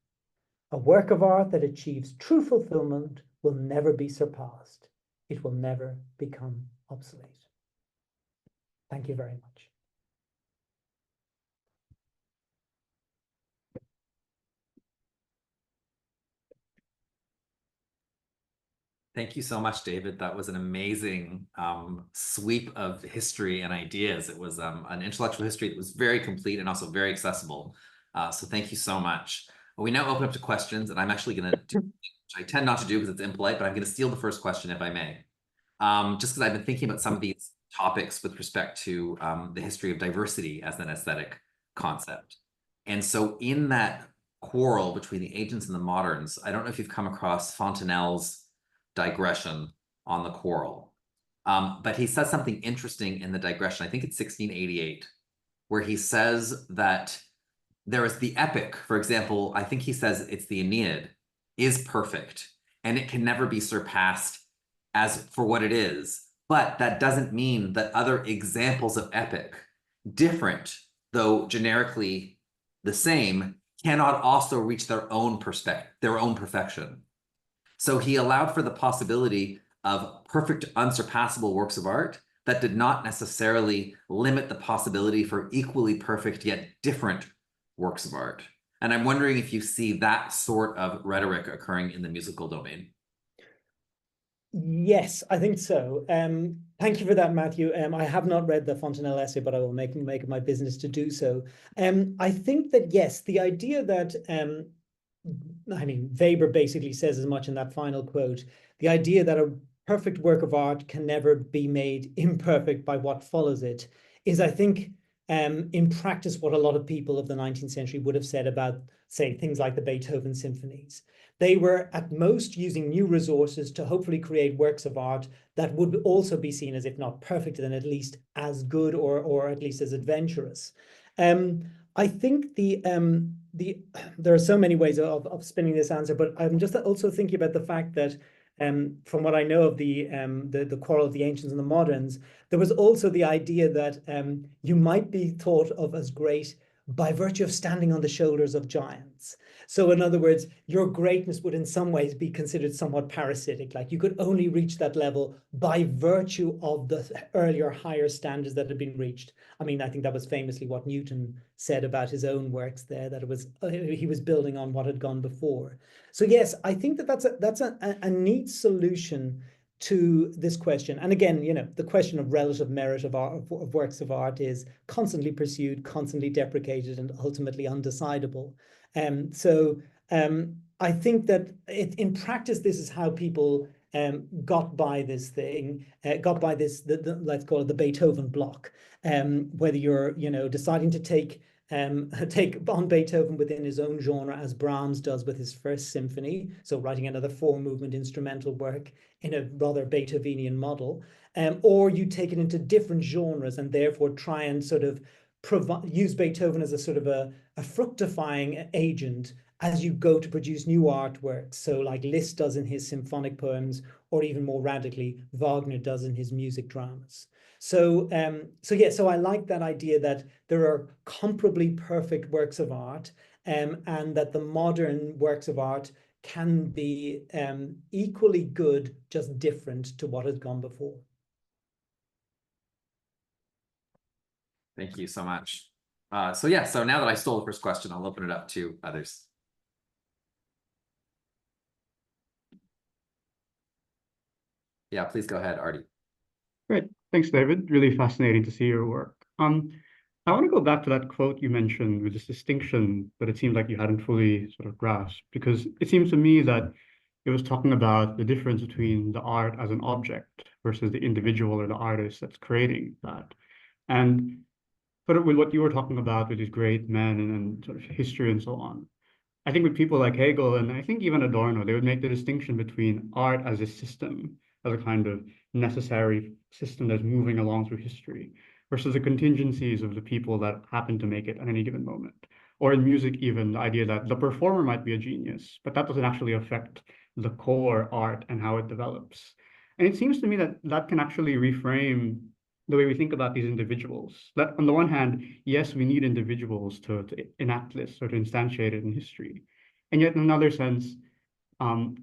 A work of art that achieves true fulfillment will never be surpassed. It will never become obsolete. Thank you very much. Thank you so much, David. That was an amazing sweep of history and ideas. It was an intellectual history that was very complete and also very accessible. So thank you so much. We now open up to questions, and I'm actually going to do, which I tend not to do because it's impolite, but I'm going to steal the first question if I may. Just because I've been thinking about some of these topics with respect to the history of diversity as an aesthetic concept. And so in that quarrel between the ancients and the moderns, I don't know if you've come across Fontenelle's digression on the quarrel. But he says something interesting in the digression. I think it's 1688, where he says that there is the epic, for example, I think he says it's the Aeneid, is perfect, and it can never be surpassed as for what it is. But that doesn't mean that other examples of epic, different, though generically the same, cannot also reach their own perfection. So he allowed for the possibility of perfect, unsurpassable works of art that did not necessarily limit the possibility for equally perfect yet different works of art. And I'm wondering if you see that sort of rhetoric occurring in the musical domain. Yes, I think so. Thank you for that, Matthew. I have not read the Fontenelle essay, but I will make it my business to do so. I think that, yes, the idea that I mean, Weber basically says as much in that final quote, the idea that a perfect work of art can never be made imperfect by what follows it is, I think, in practice, what a lot of people of the 19th century would have said about, say, things like the Beethoven symphonies. They were at most using new resources to hopefully create works of art that would also be seen as, if not perfect, then at least as good or at least as adventurous. I think there are so many ways of spinning this answer, but I'm just also thinking about the fact that from what I know of the quarrel of the ancients and the moderns, there was also the idea that you might be thought of as great by virtue of standing on the shoulders of giants. So in other words, your greatness would in some ways be considered somewhat parasitic, like you could only reach that level by virtue of the earlier higher standards that had been reached. I mean, I think that was famously what Newton said about his own works there, that it was he was building on what had gone before. So yes, I think that that's a neat solution to this question. And again, you know, the question of relative merit of works of art is constantly pursued, constantly deprecated, and ultimately undecidable. I think that in practice, this is how people got by this thing, got by this, let's call it the Beethoven block. Whether you're, you know, deciding to take on Beethoven within his own genre, as Brahms does with his first symphony, so writing another four-movement instrumental work in a rather Beethovenian model, or you take it into different genres and therefore try and sort of use Beethoven as a sort of a fructifying agent as you go to produce new artworks. So like Liszt does in his symphonic poems, or even more radically, Wagner does in his music dramas. So I like that idea that there are comparably perfect works of art, and that the modern works of art can be equally good, just different to what has gone before. Thank you so much. So now that I stole the first question, I'll open it up to others. Yeah, please go ahead, Artie. Great. Thanks, David. Really fascinating to see your work. I want to go back to that quote you mentioned with this distinction that it seemed like you hadn't fully sort of grasped, because it seems to me that it was talking about the difference between the art as an object versus the individual or the artist that's creating that. And sort of with what you were talking about with these great men and sort of history and so on, I think with people like Hegel and I think even Adorno, they would make the distinction between art as a system as a kind of necessary system that's moving along through history, versus the contingencies of the people that happen to make it at any given moment. Or in music, even the idea that the performer might be a genius, but that doesn't actually affect the core art and how it develops. And it seems to me that that can actually reframe the way we think about these individuals. That on the one hand, yes, we need individuals to enact this or to instantiate it in history. And yet in another sense, um,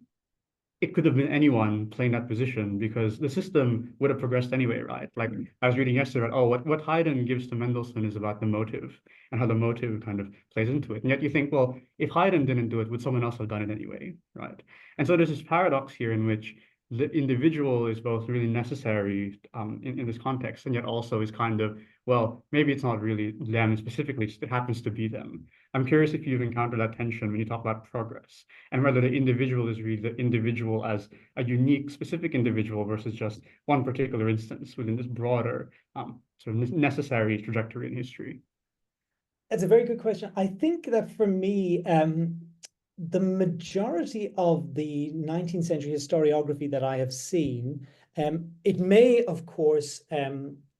it could have been anyone playing that position because the system would have progressed anyway, right? Like I was reading yesterday, oh, what Haydn gives to Mendelssohn is about the motive and how the motive kind of plays into it. And yet you think, well, if Haydn didn't do it, would someone else have done it anyway, right? And so there's this paradox here in which the individual is both really necessary in this context, and yet also is kind of, well, maybe it's not really them specifically, it happens to be them. I'm curious if you've encountered that tension when you talk about progress, and whether the individual is really the individual as a unique, specific individual versus just one particular instance within this broader sort of necessary trajectory in history. That's a very good question. I think that for me, the majority of the 19th century historiography that I have seen, it may, of course,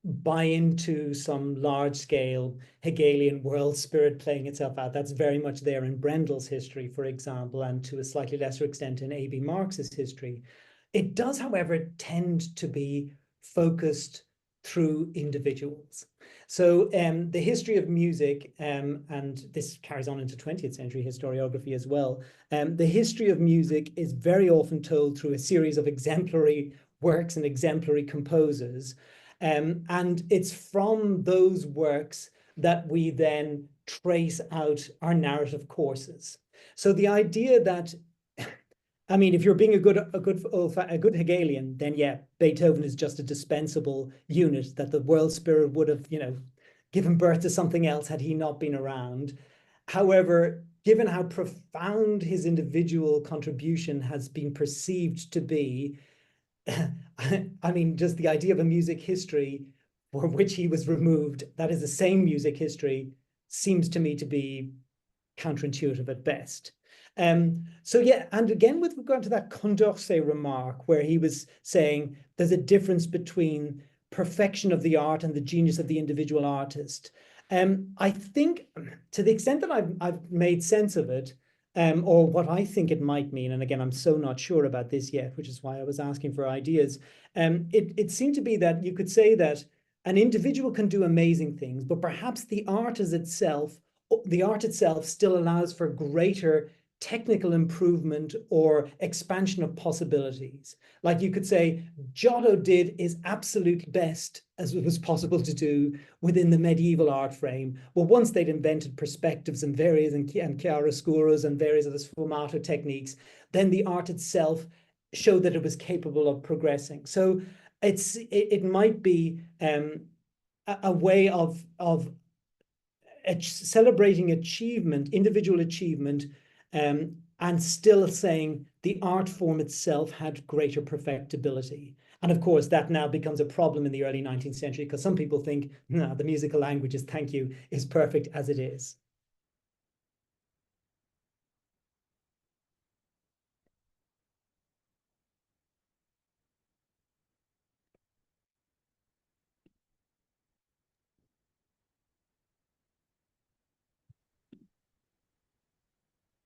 buy into some large-scale Hegelian world spirit playing itself out. That's very much there in Brendel's history, for example, and to a slightly lesser extent in A.B. Marx's history. It does, however, tend to be focused through individuals. So the history of music, and this carries on into 20th century historiography as well, the history of music is very often told through a series of exemplary works and exemplary composers. And it's from those works that we then trace out our narrative courses. So the idea that, I mean, if you're being a good Hegelian, then yeah, Beethoven is just a dispensable unit that the world spirit would have, given birth to something else had he not been around. However, given how profound his individual contribution has been perceived to be, I mean, just the idea of a music history for which he was removed, that is the same music history, seems to me to be counterintuitive at best. So yeah, and again, with regard to that Condorcet remark, where he was saying there's a difference between perfection of the art and the genius of the individual artist. I think to the extent that I've made sense of it, or what I think it might mean, and again, I'm so not sure about this yet, which is why I was asking for ideas. It seemed to be that you could say that an individual can do amazing things, but perhaps the art itself still allows for greater technical improvement or expansion of possibilities. Like you could say, Giotto did his absolute best as it was possible to do within the medieval art frame. Well, once they'd invented perspectives and chiaroscuros and various other sfumato techniques, then the art itself showed that it was capable of progressing. So it might be a way of celebrating achievement, individual achievement, and still saying the art form itself had greater perfectibility. And of course, that now becomes a problem in the early 19th century because some people think, no, the musical languages, thank you, is perfect as it is.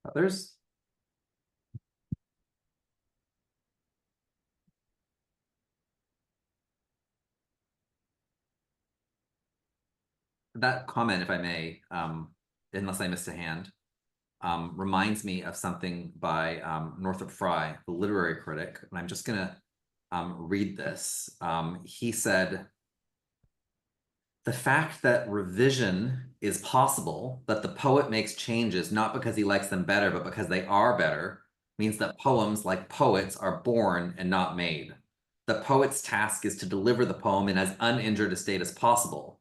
Others? That comment, if I may, unless I missed a hand, reminds me of something by Northrop Frye, the literary critic, and I'm just going to read this. He said, "The fact that revision is possible, that the poet makes changes not because he likes them better, but because they are better, means that poems, like poets, are born and not made. The poet's task is to deliver the poem in as uninjured a state as possible.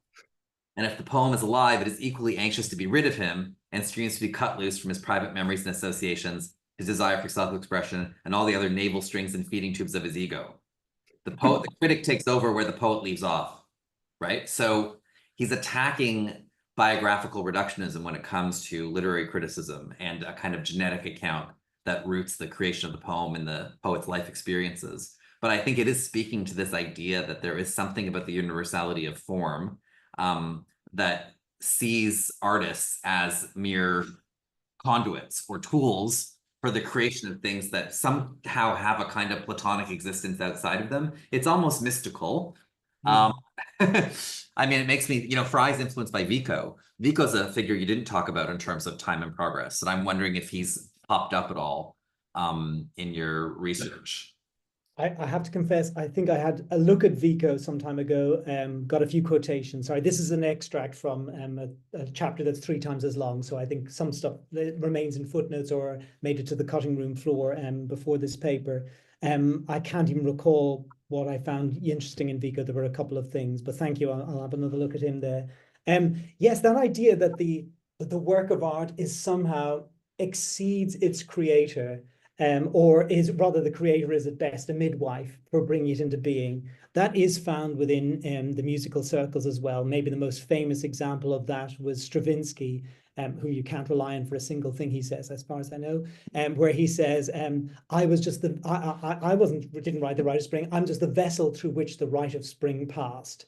And if the poem is alive, it is equally anxious to be rid of him and streams to be cut loose from his private memories and associations, his desire for self-expression, and all the other navel strings and feeding tubes of his ego. The critic takes over where the poet leaves off," right? So he's attacking biographical reductionism when it comes to literary criticism and a kind of genetic account that roots the creation of the poem in the poet's life experiences. but I think it is speaking to this idea that there is something about the universality of form that sees artists as mere conduits or tools for the creation of things that somehow have a kind of Platonic existence outside of them. It's almost mystical. I mean, it makes me, you know, Fry's influenced by Vico. Vico's a figure you didn't talk about in terms of time and progress, and I'm wondering if he's popped up at all in your research. I have to confess, I think I had a look at Vico some time ago, got a few quotations. Sorry, this is an extract from a chapter that's 3 times as long. So I think some stuff remains in footnotes or made it to the cutting room floor before this paper. I can't even recall what I found interesting in Vico. There were a couple of things, but thank you. I'll have another look at him there. Yes, that idea that the work of art is somehow exceeds its creator. Or is rather the creator is at best a midwife for bringing it into being. That is found within the musical circles as well. Maybe the most famous example of that was Stravinsky, who you can't rely on for a single thing he says, as far as I know, where he says, I was just the, I didn't write the rite of spring, I'm just the vessel through which the rite of spring passed.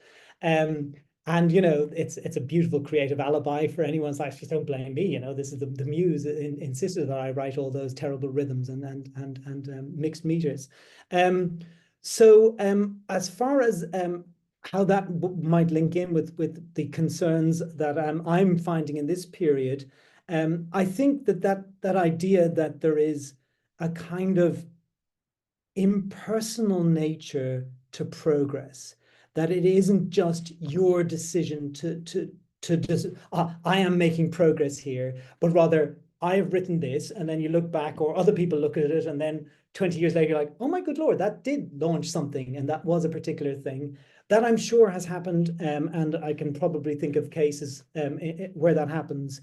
And, you know, it's a beautiful creative alibi for anyone's like, just don't blame me. You know, this is the muse insisted that I write all those terrible rhythms and mixed meters. So as far as how that might link in with the concerns that I'm finding in this period, I think that idea that there is a kind of impersonal nature to progress, that it isn't just your decision to just I am making progress here, but rather I have written this, and then you look back, or other people look at it, and then 20 years later you're like, oh my good Lord, that did launch something, and that was a particular thing. That I'm sure has happened, and I can probably think of cases where that happens.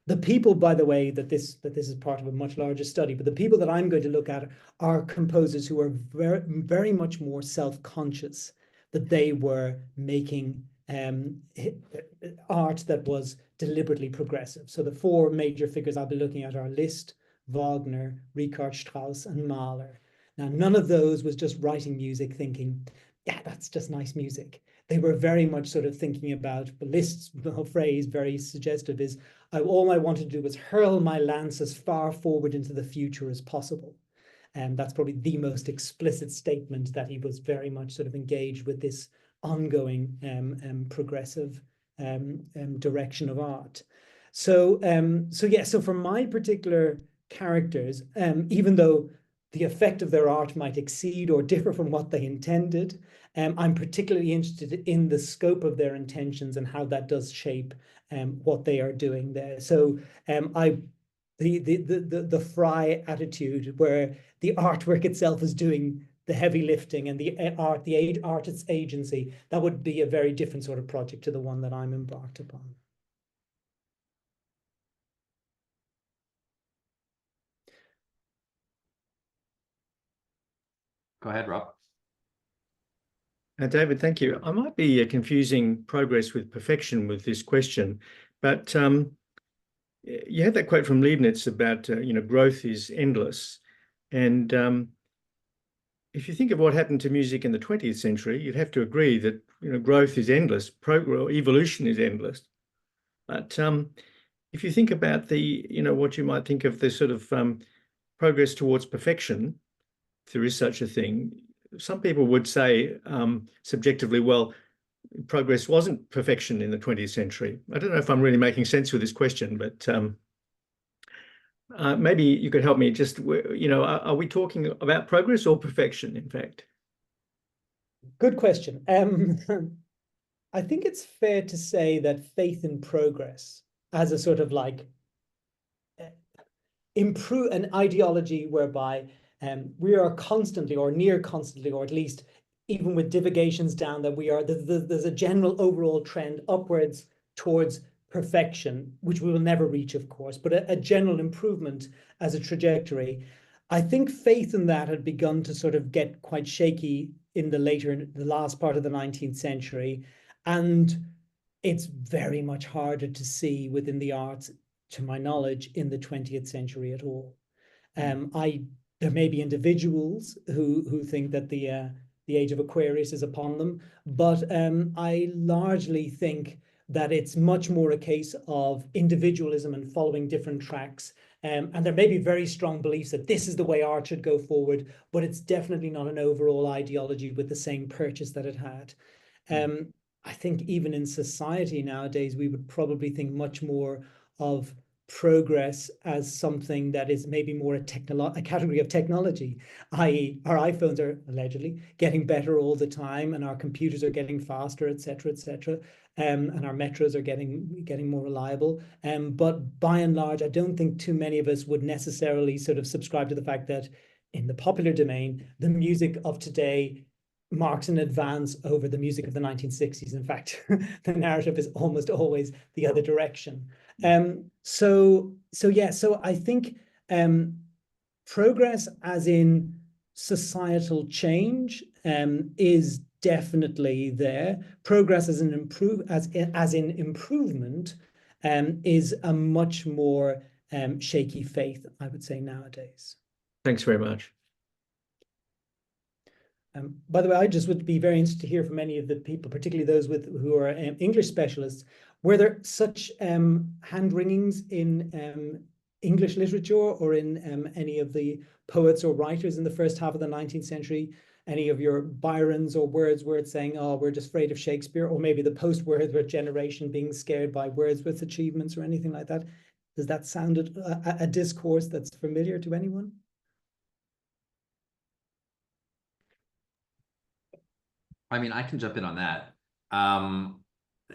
The people, by the way, that this is part of a much larger study, but the people that I'm going to look at are composers who are very, very much more self-conscious that they were making art that was deliberately progressive. So the 4 major figures I'll be looking at are Liszt, Wagner, Richard Strauss, and Mahler. Now, none of those was just writing music thinking, yeah, that's just nice music. They were very much sort of thinking about, Liszt's phrase, very suggestive, is all I wanted to do was hurl my lance as far forward into the future as possible. And that's probably the most explicit statement that he was very much sort of engaged with this ongoing progressive direction of art. So so for my particular characters, even though the effect of their art might exceed or differ from what they intended, I'm particularly interested in the scope of their intentions and how that does shape what they are doing there. So the Fry attitude, where the artwork itself is doing the heavy lifting and the artist's agency, that would be a very different sort of project to the one that I'm embarked upon. Go ahead, Rob. David, thank you. I might be confusing progress with perfection with this question, but you had that quote from Leibniz about, you know, growth is endless. And if you think of what happened to music in the 20th century, you'd have to agree that, you know, growth is endless, evolution is endless. But if you think about the, you know, what you might think of the sort of progress towards perfection, if there is such a thing, some people would say subjectively, well, progress wasn't perfection in the 20th century. I don't know if I'm really making sense with this question, but maybe you could help me. Just, you know, are we talking about progress or perfection, in fact? Good question. I think it's fair to say that faith in progress as a sort of like improve an ideology whereby we are constantly or near constantly, or at least even with divagations down, that we are, there's a general overall trend upwards towards perfection, which we will never reach, of course, but a general improvement as a trajectory. I think faith in that had begun to sort of get quite shaky in the last part of the 19th century. And it's very much harder to see within the arts, to my knowledge, in the 20th century at all. There may be individuals who think that the age of Aquarius is upon them, but I largely think that it's much more a case of individualism and following different tracks. And there may be very strong beliefs that this is the way art should go forward, but it's definitely not an overall ideology with the same purchase that it had. I think even in society nowadays, we would probably think much more of progress as something that is maybe more a category of technology, i.e. our iPhones are allegedly getting better all the time, and our computers are getting faster, etc., etc., and our metros are getting more reliable. But by and large, I don't think too many of us would necessarily sort of subscribe to the fact that in the popular domain, the music of today marks an advance over the music of the 1960s. In fact, the narrative is almost always the other direction. So I think progress as in societal change is definitely there. Progress as in improvement is a much more shaky faith, I would say, nowadays. Thanks very much. By the way, I just would be very interested to hear from any of the people, particularly those who are English specialists. Were there such hand-wringings in English literature or in any of the poets or writers in the first half of the 19th century? Any of your Byrons or Wordsworth saying, oh, we're just afraid of Shakespeare, or maybe the post-Wordsworth generation being scared by Wordsworth's achievements or anything like that? Does that sound a discourse that's familiar to anyone? I mean, I can jump in on that.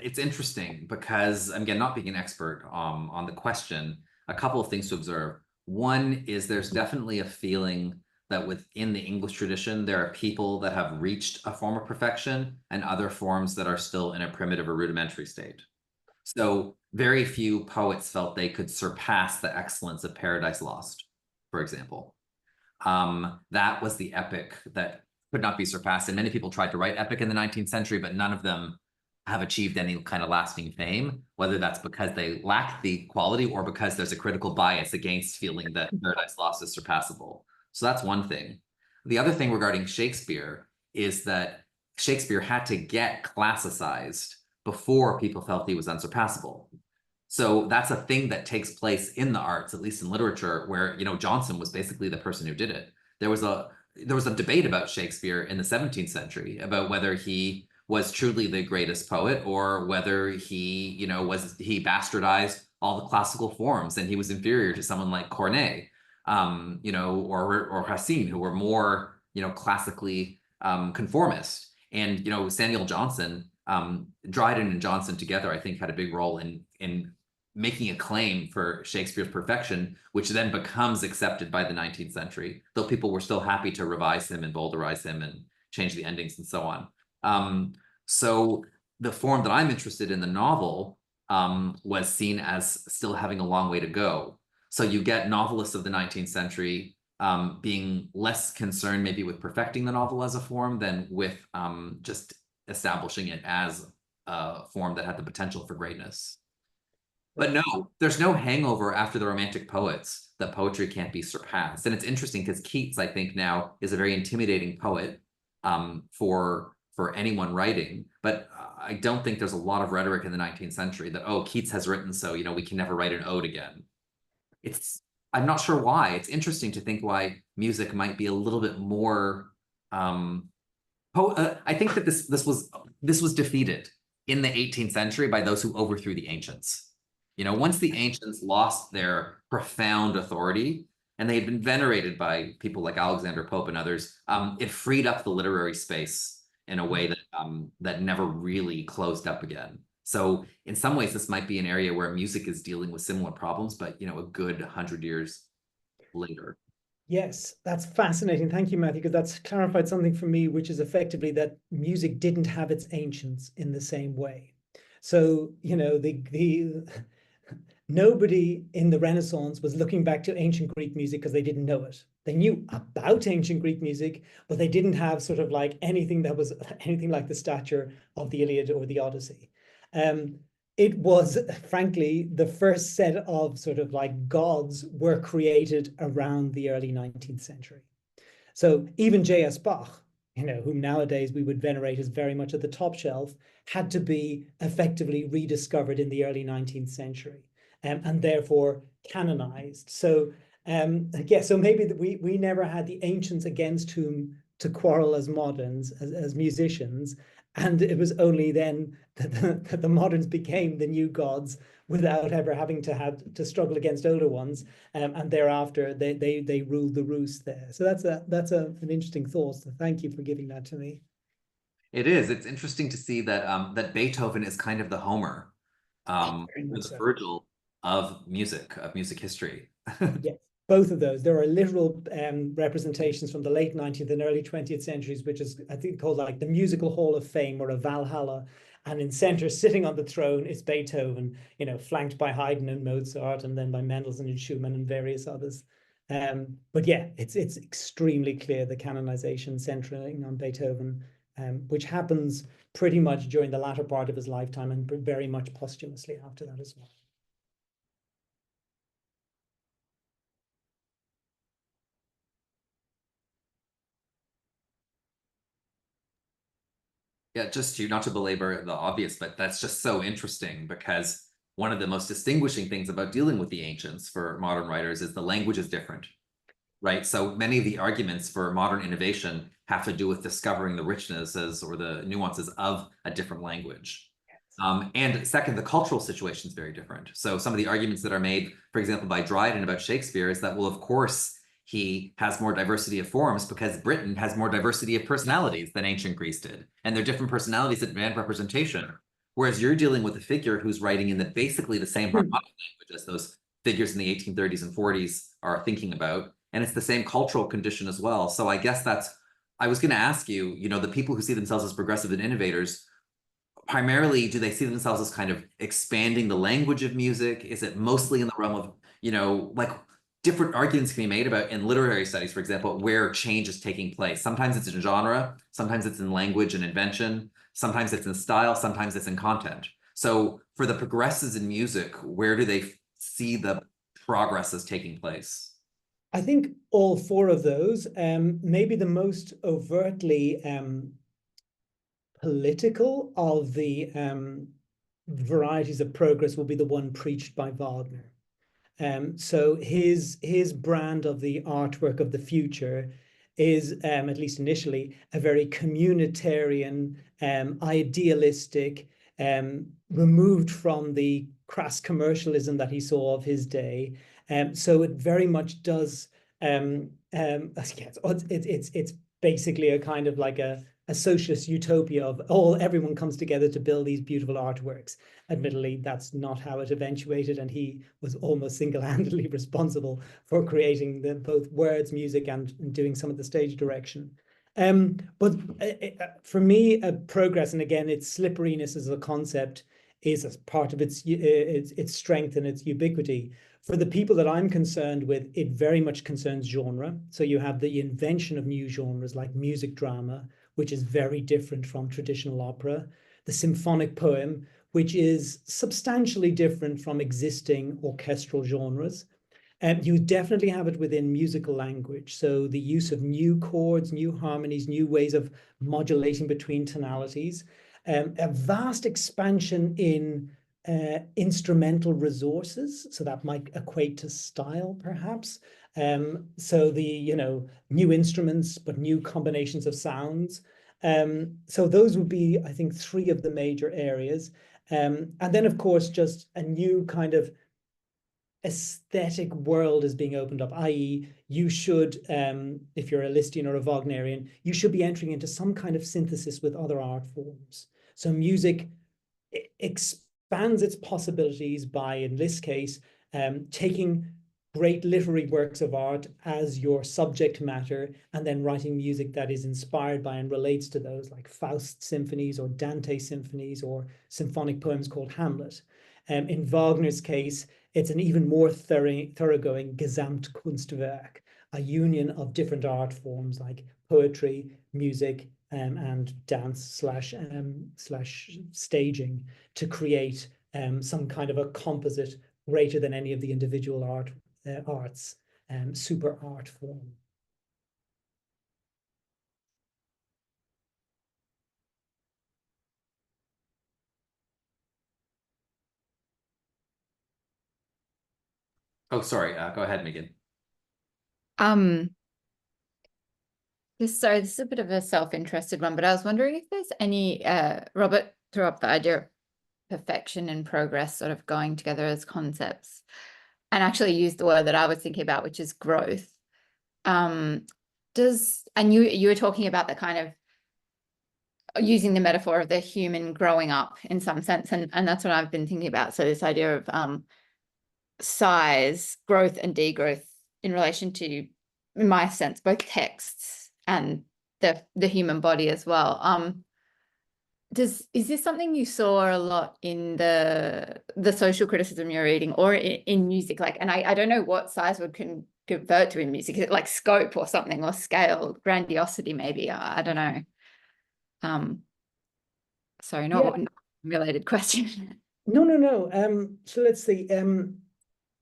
It's interesting because, again, not being an expert on the question, a couple of things to observe. One is there's definitely a feeling that within the English tradition, there are people that have reached a form of perfection and other forms that are still in a primitive or rudimentary state. So very few poets felt they could surpass the excellence of Paradise Lost, for example. That was the epic that could not be surpassed. And many people tried to write epic in the 19th century, but none of them have achieved any kind of lasting fame, whether that's because they lack the quality or because there's a critical bias against feeling that Paradise Lost is surpassable. So that's one thing. The other thing regarding Shakespeare is that Shakespeare had to get classicized before people felt he was unsurpassable. So that's a thing that takes place in the arts, at least in literature, where, you know, Johnson was basically the person who did it. There was a debate about Shakespeare in the 17th century about whether he was truly the greatest poet or whether he, you know, he bastardized all the classical forms and he was inferior to someone like Corneille, you know, or Racine, who were more, you know, classically conformist. And, you know, Samuel Johnson, Dryden and Johnson together, I think, had a big role in making a claim for Shakespeare's perfection, which then becomes accepted by the 19th century, though people were still happy to revise him and boulderize him and change the endings and so on. So the form that I'm interested in, the novel, was seen as still having a long way to go. So you get novelists of the 19th century being less concerned maybe with perfecting the novel as a form than with just establishing it as a form that had the potential for greatness. But no, there's no hangover after the Romantic poets that poetry can't be surpassed. And it's interesting because Keats, I think, now is a very intimidating poet for anyone writing. But I don't think there's a lot of rhetoric in the 19th century that, oh, Keats has written, so, you know, we can never write an ode again. I'm not sure why. It's interesting to think why music might be a little bit more. I think that this was defeated in the 18th century by those who overthrew the ancients. You know, once the ancients lost their profound authority, and they had been venerated by people like Alexander Pope and others, it freed up the literary space in a way that that never really closed up again. So in some ways, this might be an area where music is dealing with similar problems, but, you know, a good 100 years later. Yes, that's fascinating. Thank you, Matthew, because that's clarified something for me, which is effectively that music didn't have its ancients in the same way. So, you know, nobody in the Renaissance was looking back to ancient Greek music because they didn't know it. They knew about ancient Greek music, but they didn't have sort of like anything that was anything like the stature of the Iliad or the Odyssey. it was, frankly, the first set of sort of like gods were created around the early 19th century. So even J.S. Bach, whom nowadays we would venerate as very much at the top shelf, had to be effectively rediscovered in the early 19th century, and therefore canonized. So so maybe we never had the ancients against whom to quarrel as moderns, as musicians, and it was only then that the moderns became the new gods without ever having to struggle against older ones, and thereafter they ruled the roost there. So that's an interesting thought. So thank you for giving that to me. It is. It's interesting to see that that Beethoven is kind of the Homer, or the Virgil of music history. Yes, both of those. There are literal representations from the late 19th and early 20th centuries, which is, I think, called like the Musical Hall of Fame or a Valhalla. And in center, sitting on the throne, is Beethoven, flanked by Haydn and Mozart, and then by Mendelssohn and Schumann and various others. But yeah, it's extremely clear the canonization centering on Beethoven, which happens pretty much during the latter part of his lifetime and very much posthumously after that as well. Yeah, just not to belabor the obvious, but that's just so interesting because one of the most distinguishing things about dealing with the ancients for modern writers is the language is different, right? So many of the arguments for modern innovation have to do with discovering the richnesses or the nuances of a different language. And second, the cultural situation is very different. So some of the arguments that are made, for example, by Dryden about Shakespeare is that, well, of course, he has more diversity of forms because Britain has more diversity of personalities than ancient Greece did. And they're different personalities that demand representation. Whereas you're dealing with a figure who's writing in basically the same harmonic language as those figures in the 1830s and 40s are thinking about. And it's the same cultural condition as well. So I guess I was going to ask you, the people who see themselves as progressive and innovators, primarily, do they see themselves as kind of expanding the language of music? Is it mostly in the realm of, like different arguments can be made about in literary studies, for example, where change is taking place. Sometimes it's in genre, sometimes it's in language and invention, sometimes it's in style, sometimes it's in content. So for the progressives in music, where do they see the progress as taking place? I think all four of those, maybe the most overtly political of the varieties of progress will be the one preached by Wagner. So his brand of the artwork of the future is, at least initially, a very communitarian, idealistic, removed from the crass commercialism that he saw of his day. So it very much does. It's basically a kind of like a socialist utopia of everyone comes together to build these beautiful artworks. Admittedly, that's not how it eventuated, and he was almost single-handedly responsible for creating both words, music, and doing some of the stage direction. But for me, progress, and again, its slipperiness as a concept is as part of its strength and its ubiquity. For the people that I'm concerned with, it very much concerns genre. So you have the invention of new genres like music drama, which is very different from traditional opera, the symphonic poem, which is substantially different from existing orchestral genres. You definitely have it within musical language. So the use of new chords, new harmonies, new ways of modulating between tonalities, a vast expansion in instrumental resources. So that might equate to style, perhaps. So the, new instruments, but new combinations of sounds. So those would be, I think, three of the major areas. And then, of course, just a new kind of aesthetic world is being opened up, i.e. you should, if you're a Lisztian or a Wagnerian, you should be entering into some kind of synthesis with other art forms. So music expands its possibilities by, in this case, taking great literary works of art as your subject matter and then writing music that is inspired by and relates to those, like Faust symphonies or Dante symphonies or symphonic poems called Hamlet. In Wagner's case, it's an even more thoroughgoing Gesamtkunstwerk, a union of different art forms like poetry, music, and dance slash staging to create some kind of a composite greater than any of the individual arts, super art form. Oh, sorry. Go ahead, Megan. This is a bit of a self-interested one, but I was wondering if there's any, Robert threw up the idea of perfection and progress sort of going together as concepts, and actually used the word that I was thinking about, which is growth. And you were talking about the kind of using the metaphor of the human growing up in some sense, and that's what I've been thinking about. So this idea of size, growth and degrowth in relation to, in my sense, both texts and the human body as well. Is this something you saw a lot in the social criticism you're reading, or in music? Like, and I don't know what size would convert to in music. Is it like scope or something, or scale, grandiosity maybe? I don't know. Sorry, not related question. No. So let's see.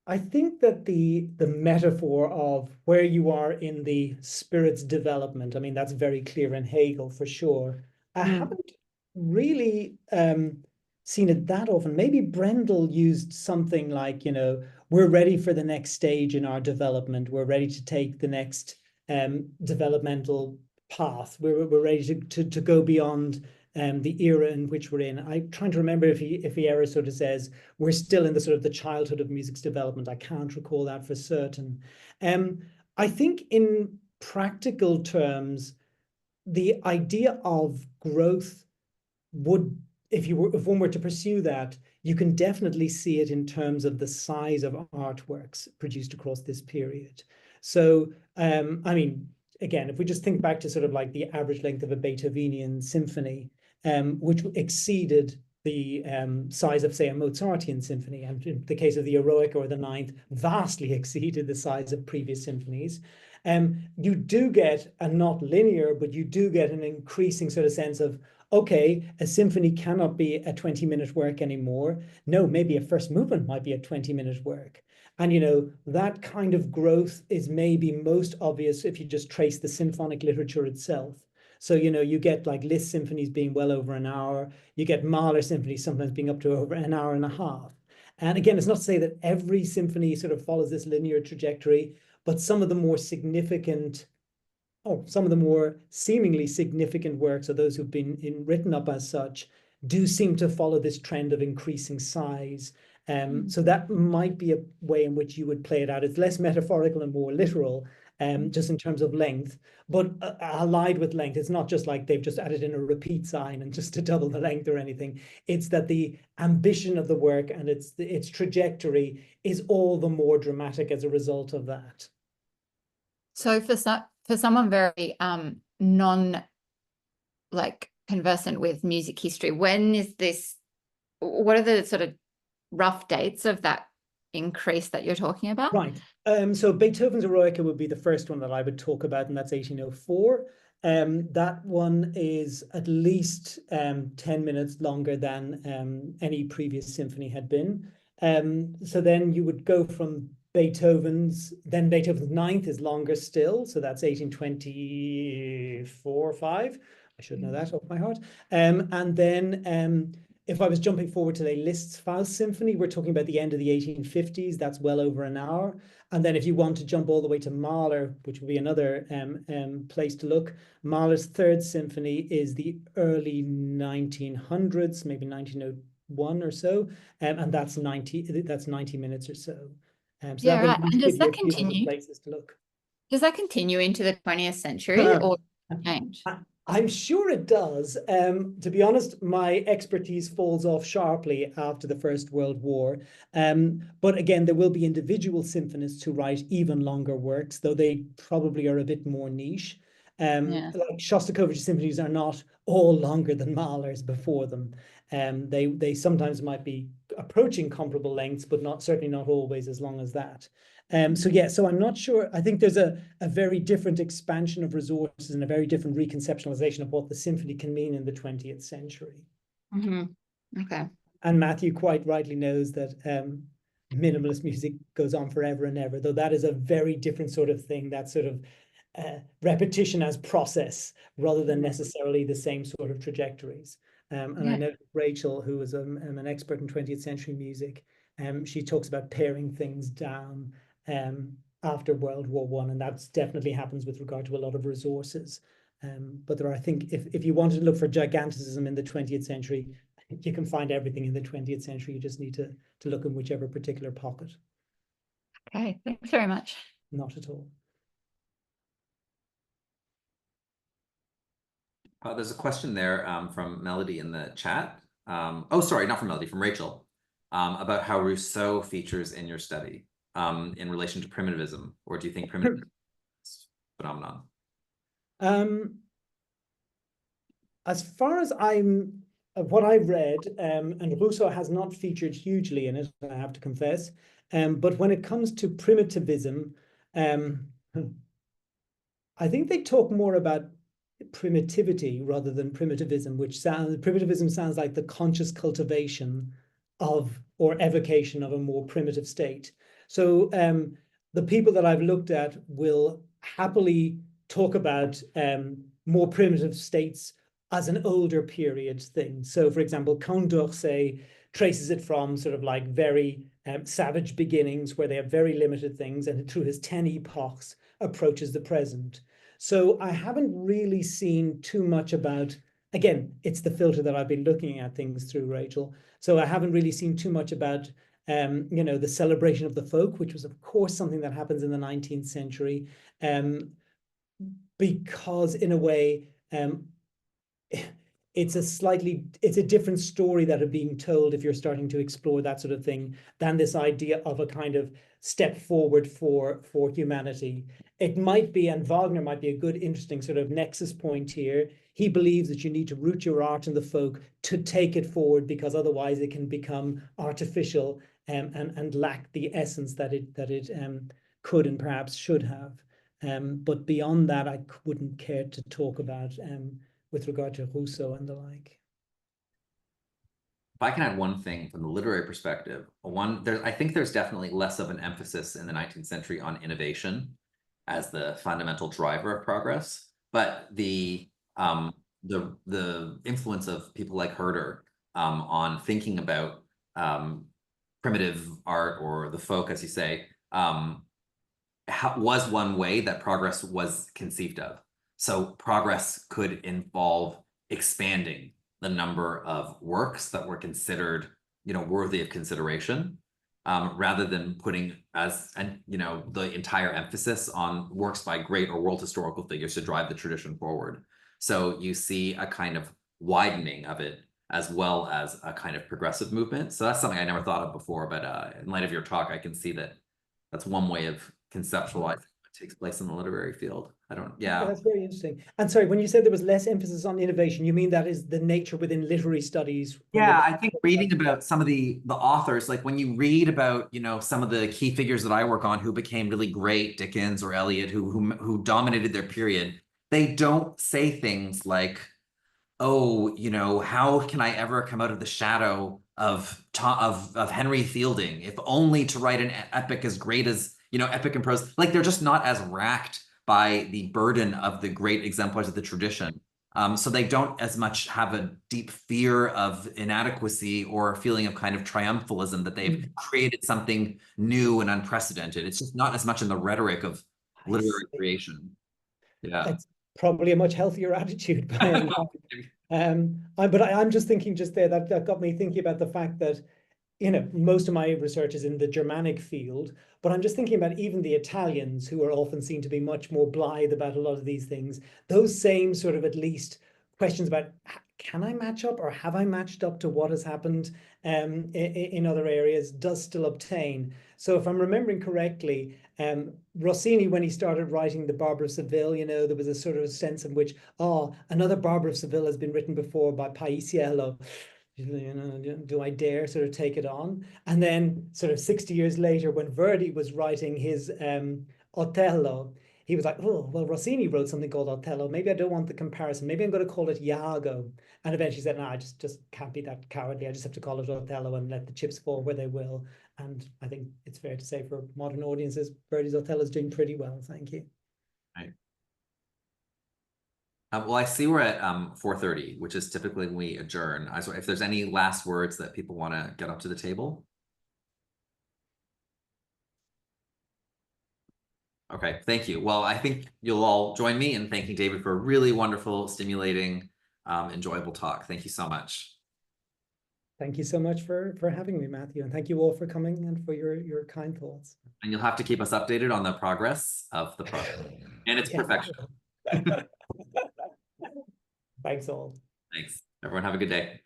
I think that the metaphor of where you are in the spirit's development, I mean, that's very clear in Hegel for sure. I haven't really seen it that often. Maybe Brendel used something like, we're ready for the next stage in our development. We're ready to take the next developmental path. We're ready to go beyond the era in which we're in. I'm trying to remember if he ever sort of says we're still in the sort of the childhood of music's development. I can't recall that for certain. I think in practical terms, the idea of growth would, if one were to pursue that, you can definitely see it in terms of the size of artworks produced across this period. So, I mean, again, if we just think back to sort of like the average length of a Beethovenian symphony, which exceeded the size of, say, a Mozartian symphony, and in the case of the Eroica or the Ninth, vastly exceeded the size of previous symphonies. You do get a not linear, but you do get an increasing sort of sense of, okay, a symphony cannot be a 20-minute work anymore. No, maybe a first movement might be a 20-minute work. And, that kind of growth is maybe most obvious if you just trace the symphonic literature itself. So, you get like Liszt symphonies being well over an hour. You get Mahler symphonies sometimes being up to over an hour and a half. And again, it's not to say that every symphony sort of follows this linear trajectory, but some of the more significant, some of the more seemingly significant works, or those who've been written up as such, do seem to follow this trend of increasing size. So that might be a way in which you would play it out. It's less metaphorical and more literal, just in terms of length, but allied with length. It's not just like they've just added in a repeat sign and just to double the length or anything. It's that the ambition of the work and its trajectory is all the more dramatic as a result of that. So for someone very conversant with music history, when is this? What are the sort of rough dates of that increase that you're talking about? Right. So Beethoven's Eroica would be the first one that I would talk about, and that's 1804. That one is at least 10 minutes longer than any previous symphony had been. So then you would go from Beethoven's Ninth is longer still. So that's 1824, 5. I should know that off by heart. And then if I was jumping forward to Liszt's Faust Symphony, we're talking about the end of the 1850s. That's well over an hour. And then if you want to jump all the way to Mahler, which would be another place to look, Mahler's Third Symphony is the early 1900s, maybe 1901 or so, and that's 90 minutes or so. So yeah, right. And does that continue? Places to look. Does that continue into the 20th century or change? I'm sure it does. To be honest, my expertise falls off sharply after the First World War. But again, there will be individual symphonists who write even longer works, though they probably are a bit more niche. Like Shostakovich's symphonies are not all longer than Mahler's before them. They sometimes might be approaching comparable lengths, but certainly not always as long as that. So I'm not sure. I think there's a very different expansion of resources and a very different reconceptualization of what the symphony can mean in the 20th century. Mm-hmm. Okay. And Matthew quite rightly knows that minimalist music goes on forever and ever, though that is a very different sort of thing, that sort of repetition as process rather than necessarily the same sort of trajectories. And I know Rachel, who was an expert in 20th century music, she talks about paring things down after World War I, and that definitely happens with regard to a lot of resources. But there are, I think, if you wanted to look for giganticism in the 20th century, you can find everything in the 20th century. You just need to look in whichever particular pocket. Okay, thanks very much. Not at all. There's a question there from Melody in the chat. Oh, sorry, not from Melody, from Rachel, about how Rousseau features in your study in relation to primitivism, or do you think primitivism is a phenomenon? As far as what I've read, and Rousseau has not featured hugely in it, I have to confess, but when it comes to primitivism, I think they talk more about primitivity rather than primitivism, primitivism sounds like the conscious cultivation of or evocation of a more primitive state. So the people that I've looked at will happily talk about more primitive states as an older period thing. So for example, Condorcet traces it from sort of like very savage beginnings where they have very limited things, and through his 10 epochs approaches the present. So I haven't really seen too much about, again, it's the filter that I've been looking at things through, Rachel. So I haven't really seen too much about, the celebration of the folk, which was, of course, something that happens in the 19th century, because in a way, it's a different story that are being told if you're starting to explore that sort of thing than this idea of a kind of step forward for humanity. It might be, and Wagner might be a good, interesting sort of nexus point here. He believes that you need to root your art in the folk to take it forward, because otherwise it can become artificial and lack the essence that it could and perhaps should have. But beyond that, I wouldn't care to talk about with regard to Rousseau and the like. If I can add one thing from the literary perspective, I think there's definitely less of an emphasis in the 19th century on innovation as the fundamental driver of progress, but the influence of people like Herder on thinking about primitive art, or the folk, as you say, was one way that progress was conceived of. So progress could involve expanding the number of works that were considered, worthy of consideration, rather than putting the entire emphasis on works by great or world historical figures to drive the tradition forward. So you see a kind of widening of it, as well as a kind of progressive movement. So that's something I never thought of before, but in light of your talk, I can see that that's one way of conceptualizing what takes place in the literary field. Yeah, that's very interesting. And sorry, when you said there was less emphasis on innovation, you mean that is the nature within literary studies? Yeah, I think reading about some of the authors, like when you read about, some of the key figures that I work on who became really great, Dickens or Eliot, who dominated their period, they don't say things like, oh, how can I ever come out of the shadow of Henry Fielding, if only to write an epic as great as, epic and prose. Like, they're just not as racked by the burden of the great exemplars of the tradition. So they don't as much have a deep fear of inadequacy or a feeling of kind of triumphalism that they've created something new and unprecedented. It's just not as much in the rhetoric of literary creation. Yeah. It's probably a much healthier attitude by and large. But I'm just thinking just there, that got me thinking about the fact that, most of my research is in the Germanic field, but I'm just thinking about even the Italians, who are often seen to be much more blithe about a lot of these things. Those same sort of, at least, questions about, can I match up, or have I matched up to what has happened in other areas, does still obtain. So if I'm remembering correctly, Rossini, when he started writing The Barber of Seville, there was a sort of sense in which, another Barber of Seville has been written before by Paisiello. Do I dare sort of take it on? And then sort of 60 years later, when Verdi was writing his Otello, he was like, oh, well, Rossini wrote something called Othello. Maybe I don't want the comparison. Maybe I'm going to call it Iago. And eventually said, no, I just can't be that cowardly. I just have to call it Othello and let the chips fall where they will. And I think it's fair to say for modern audiences, Verdi's Othello is doing pretty well. Thank you. Right. Well, I see we're at 4:30, which is typically when we adjourn. So if there's any last words that people want to get up to the table. Okay, thank you. Well, I think you'll all join me in thanking David for a really wonderful, stimulating, enjoyable talk. Thank you so much. Thank you so much for having me, Matthew. And thank you all for coming and for your kind thoughts. And you'll have to keep us updated on the progress of the project and its perfection. Thanks all. Thanks. Everyone have a good day.